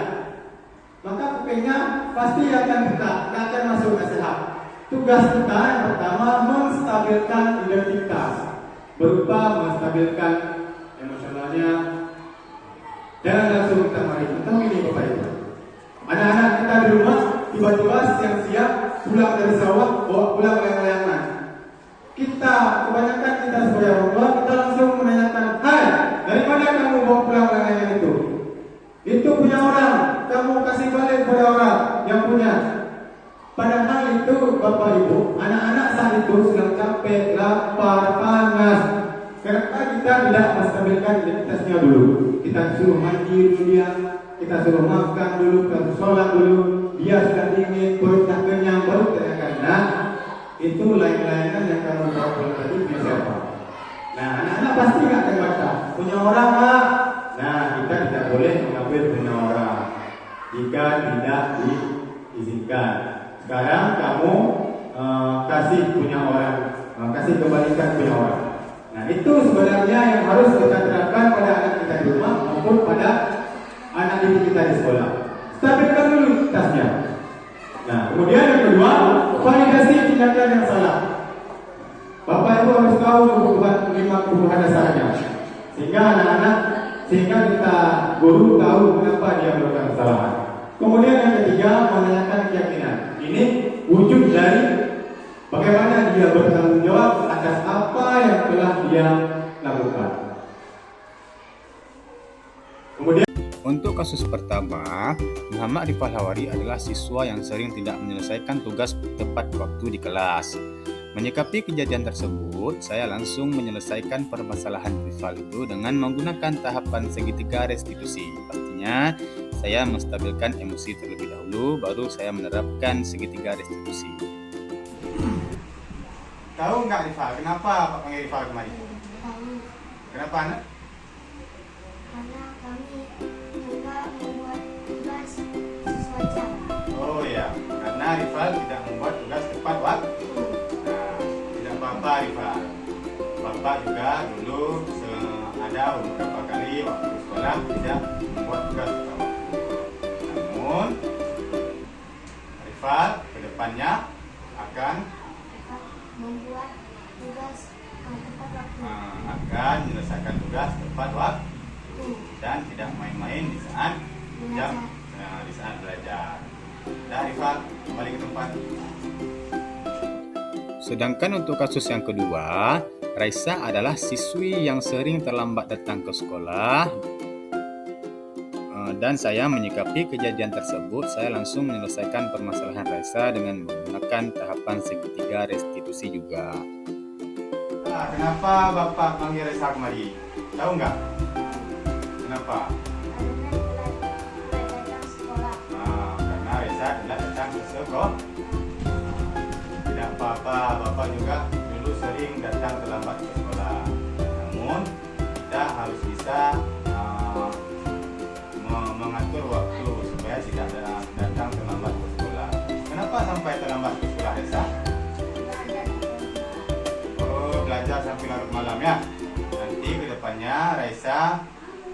Maka kupingnya pasti akan dekat, nggak akan masuk nasihat. Tugas kita yang pertama menstabilkan identitas, berupa menstabilkan emosionalnya. Jangan langsung kita mari. Tahu ini Bapak Ibu. Anak-anak kita di rumah tiba-tiba siang-siang pulang dari sawah bawa pulang layang-layangan. Kebanyakan kita sebagai orang tua kita langsung menanyakan, hai, dari mana kamu bawa pulang layang-layangan itu? Itu punya orang. Kamu kasih balik pada orang yang punya. Padahal itu Bapak Ibu, anak-anak saat itu sedang capek, lapar, panas. Kenapa kita tidak menstabilkan identitasnya dulu? Kita suruh mandi dulu dia, kita suruh makan dulu, kita suruh sholat dulu. Dia sudah dingin, perutnya kenyang, baru kita akan. Nah, itu layang-layangan yang kamu bawa pulang tadi punya siapa? Nah, anak-anak pasti nggak akan baca. Punya orang Pak. Nah, kita tidak boleh mengambil punya orang jika tidak diizinkan. Sekarang kamu kasih punya orang, kasih kembalikan punya orang. Nah, itu sebenarnya yang harus kita terapkan pada anak kita di rumah maupun pada anak didik kita di sekolah. Stabilkan dulu identitasnya. Nah, kemudian yang kedua, validasi tindakan yang salah. Bapak Ibu harus tahu kebutuhan dasarnya, sehingga kita guru tahu kenapa dia melakukan kesalahan. Kemudian yang ketiga, menanyakan keyakinan. Ini wujud dari bagaimana dia bertanggung jawab atas apa yang telah dia lakukan. Kemudian Untuk kasus pertama, Muhammad Rifal Hawari adalah siswa yang sering tidak menyelesaikan tugas tepat waktu di kelas. Menyikapi kejadian tersebut, saya langsung menyelesaikan permasalahan Rifal itu dengan menggunakan tahapan segitiga restitusi. Pastinya, saya menstabilkan emosi terlebih dahulu, baru saya menerapkan segitiga restitusi. tahu nggak Rifal? Kenapa Pak panggil Rifal kemarin? Tahu, Kenapa anak? karena kami juga membuat tugas sesuai jam. Oh ya, karena Rifal tidak membuat tugas tepat waktu. Nah, tidak apa-apa Rifal. Bapak juga dulu ada beberapa kali waktu sekolah tidak membuat tugas tepat waktu. Namun Rifal kedepannya akan Membuat tugas tepat waktu. akan menyelesaikan tugas tepat waktu dan tidak main-main di saat jam di saat belajar. Dah Rifal, kembali ke tempat. Sedangkan untuk kasus yang kedua, Raisa adalah siswi yang sering terlambat datang ke sekolah. Dan saya menyikapi kejadian tersebut, saya langsung menyelesaikan permasalahan Raisa dengan menggunakan tahapan segitiga restitusi juga. Nah, kenapa Bapak panggil Raisa kemari? Tahu nggak? Kenapa? Karena Raisa adalah datang ke sekolah. Tidak apa-apa, Bapak juga dulu sering datang terlambat ke sekolah. Namun kita harus bisa mengatur waktu supaya tidak datang terlambat ke sekolah. Kenapa sampai terlambat ke sekolah, Raisa? Belajar sampai larut malam ya. Nanti kedepannya Raisa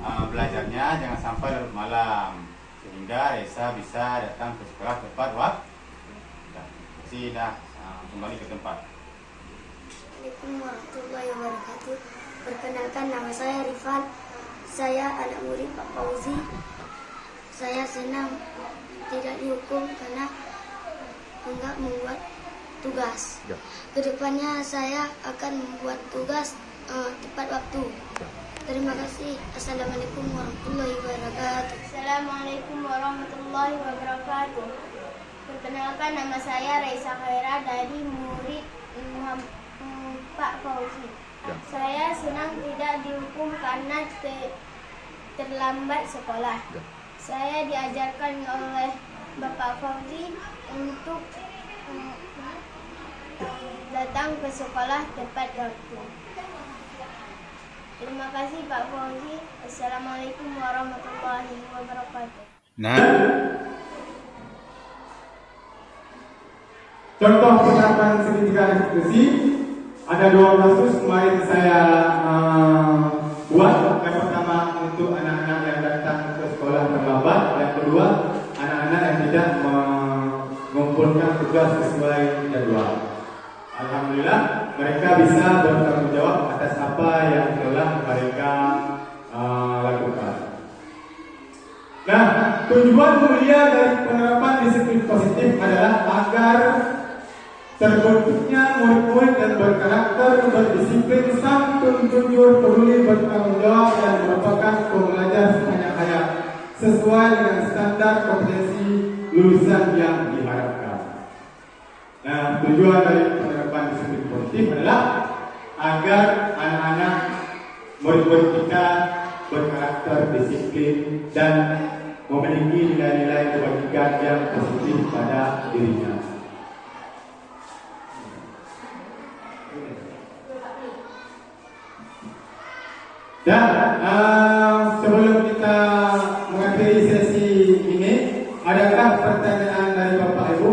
belajarnya jangan sampai larut malam, sehingga Raisa bisa datang ke sekolah tepat waktu. Sudah kembali ke tempat. Assalamualaikum warahmatullahi wabarakatuh. Perkenalkan, nama saya Rifan. Saya anak murid Pak Fauzi. Saya senang tidak dihukum karena enggak membuat tugas. Kedepannya saya akan membuat tugas tepat waktu. Terima kasih. Assalamualaikum warahmatullahi wabarakatuh. Assalamualaikum warahmatullahi wabarakatuh. Perkenalkan, nama saya Raisa Khaira dari murid Pak Fauzi. Saya senang tidak dihukum karena terlambat sekolah. Saya diajarkan oleh Bapak Fauzi untuk datang ke sekolah tepat waktu. Terima kasih Pak Fauzi. Assalamualaikum warahmatullahi wabarakatuh. Nah, contoh penerapan segitiga restitusi ada 2 kasus kemarin saya buat. Yang pertama untuk anak-anak yang datang ke sekolah terlambat, yang kedua anak-anak yang tidak mengumpulkan tugas sesuai jadwal. Alhamdulillah mereka bisa bertanggung jawab atas apa yang telah mereka lakukan. Nah, tujuan mulia dari penerapan disiplin positif adalah agar terbentuknya murid-murid yang berkarakter, berdisiplin, santun, jujur, peduli, bertanggung jawab, dan merupakan pembelajar sepanjang hayat sesuai dengan standar kompetensi lulusan yang diharapkan. Nah, tujuan dari penerapan disiplin positif adalah agar anak-anak murid-murid kita berkarakter, disiplin, dan memiliki nilai-nilai kebajikan yang positif pada dirinya. Dan sebelum kita mengakhiri sesi ini, adakah pertanyaan dari Bapak Ibu?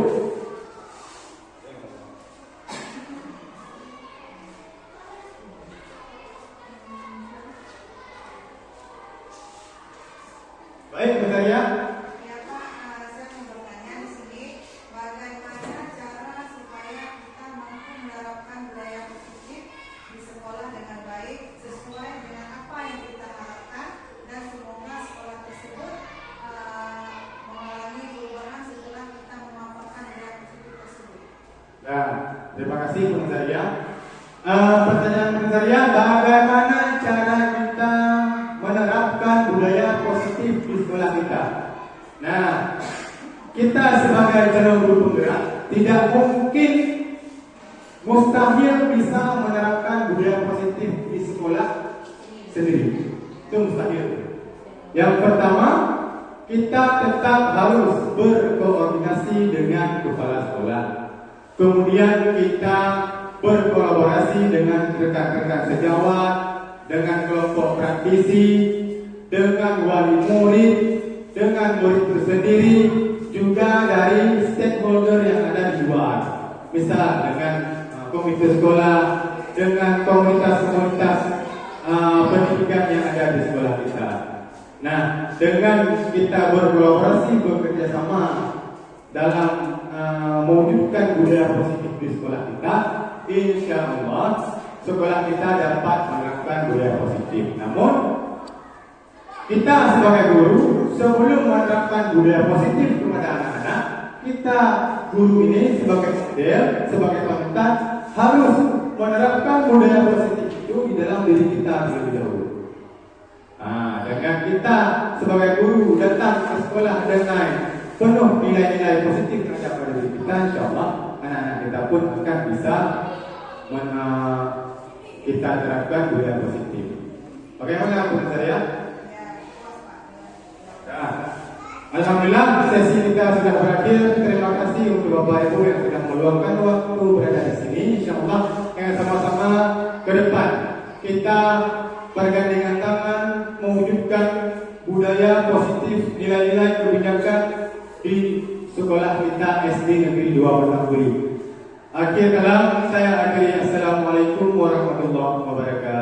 Baik, bertanya. Ya Pak, saya mau bertanya di sini, bagaimana cara supaya kita mampu menerapkan budaya positif di sekolah dengan baik sesuai dengan apa yang kita harapkan, dan semoga sekolah tersebut mengalami perubahan setelah kita memaparkan budaya positif tersebut. Nah, terima kasih pengasaria. Pertanyaan pengasaria, bagaimana cara kita menerapkan budaya positif di sekolah kita? Nah, kita sebagai calon guru penggerak tidak mungkin, mustahil bisa menerapkan budaya positif di sekolah sendiri. Itu mustahil. Yang pertama, kita tetap harus berkoordinasi dengan kepala sekolah. Kemudian kita berkolaborasi dengan rekan-rekan sejawat, dengan kelompok praktisi, dengan wali murid, dengan murid itu sendiri, juga dari stakeholder yang ada di luar. Misal dengan komite sekolah, dengan komunitas-komunitas pendidikan yang ada di sekolah kita. Nah, dengan kita berkolaborasi, bekerja sama dalam mewujudkan budaya positif di sekolah kita, insya Allah sekolah kita dapat menerapkan budaya positif. Namun kita sebagai guru, sebelum menerapkan budaya positif kepada anak-anak, kita guru ini sebagai model, sebagai panutan, harus menerapkan budaya positif itu di dalam diri kita terlebih dahulu. Nah, dengan kita sebagai guru datang ke sekolah dengan penuh nilai-nilai positif terhadap diri kita, insya Allah anak-anak kita pun akan bisa kita terapkan budaya positif. Bagaimana menurut saya? Nah, alhamdulillah sesi kita sudah berakhir. Terima kasih untuk Bapak Ibu yang sudah meluangkan waktu berada di sini. Insyaallah dengan sama-sama ke depan kita bergandengan tangan mewujudkan budaya positif, nilai-nilai kebijakan di sekolah kita SD Negeri 2 Batang Buli. Akhir kalam saya akhiri. Assalamualaikum warahmatullahi wabarakatuh.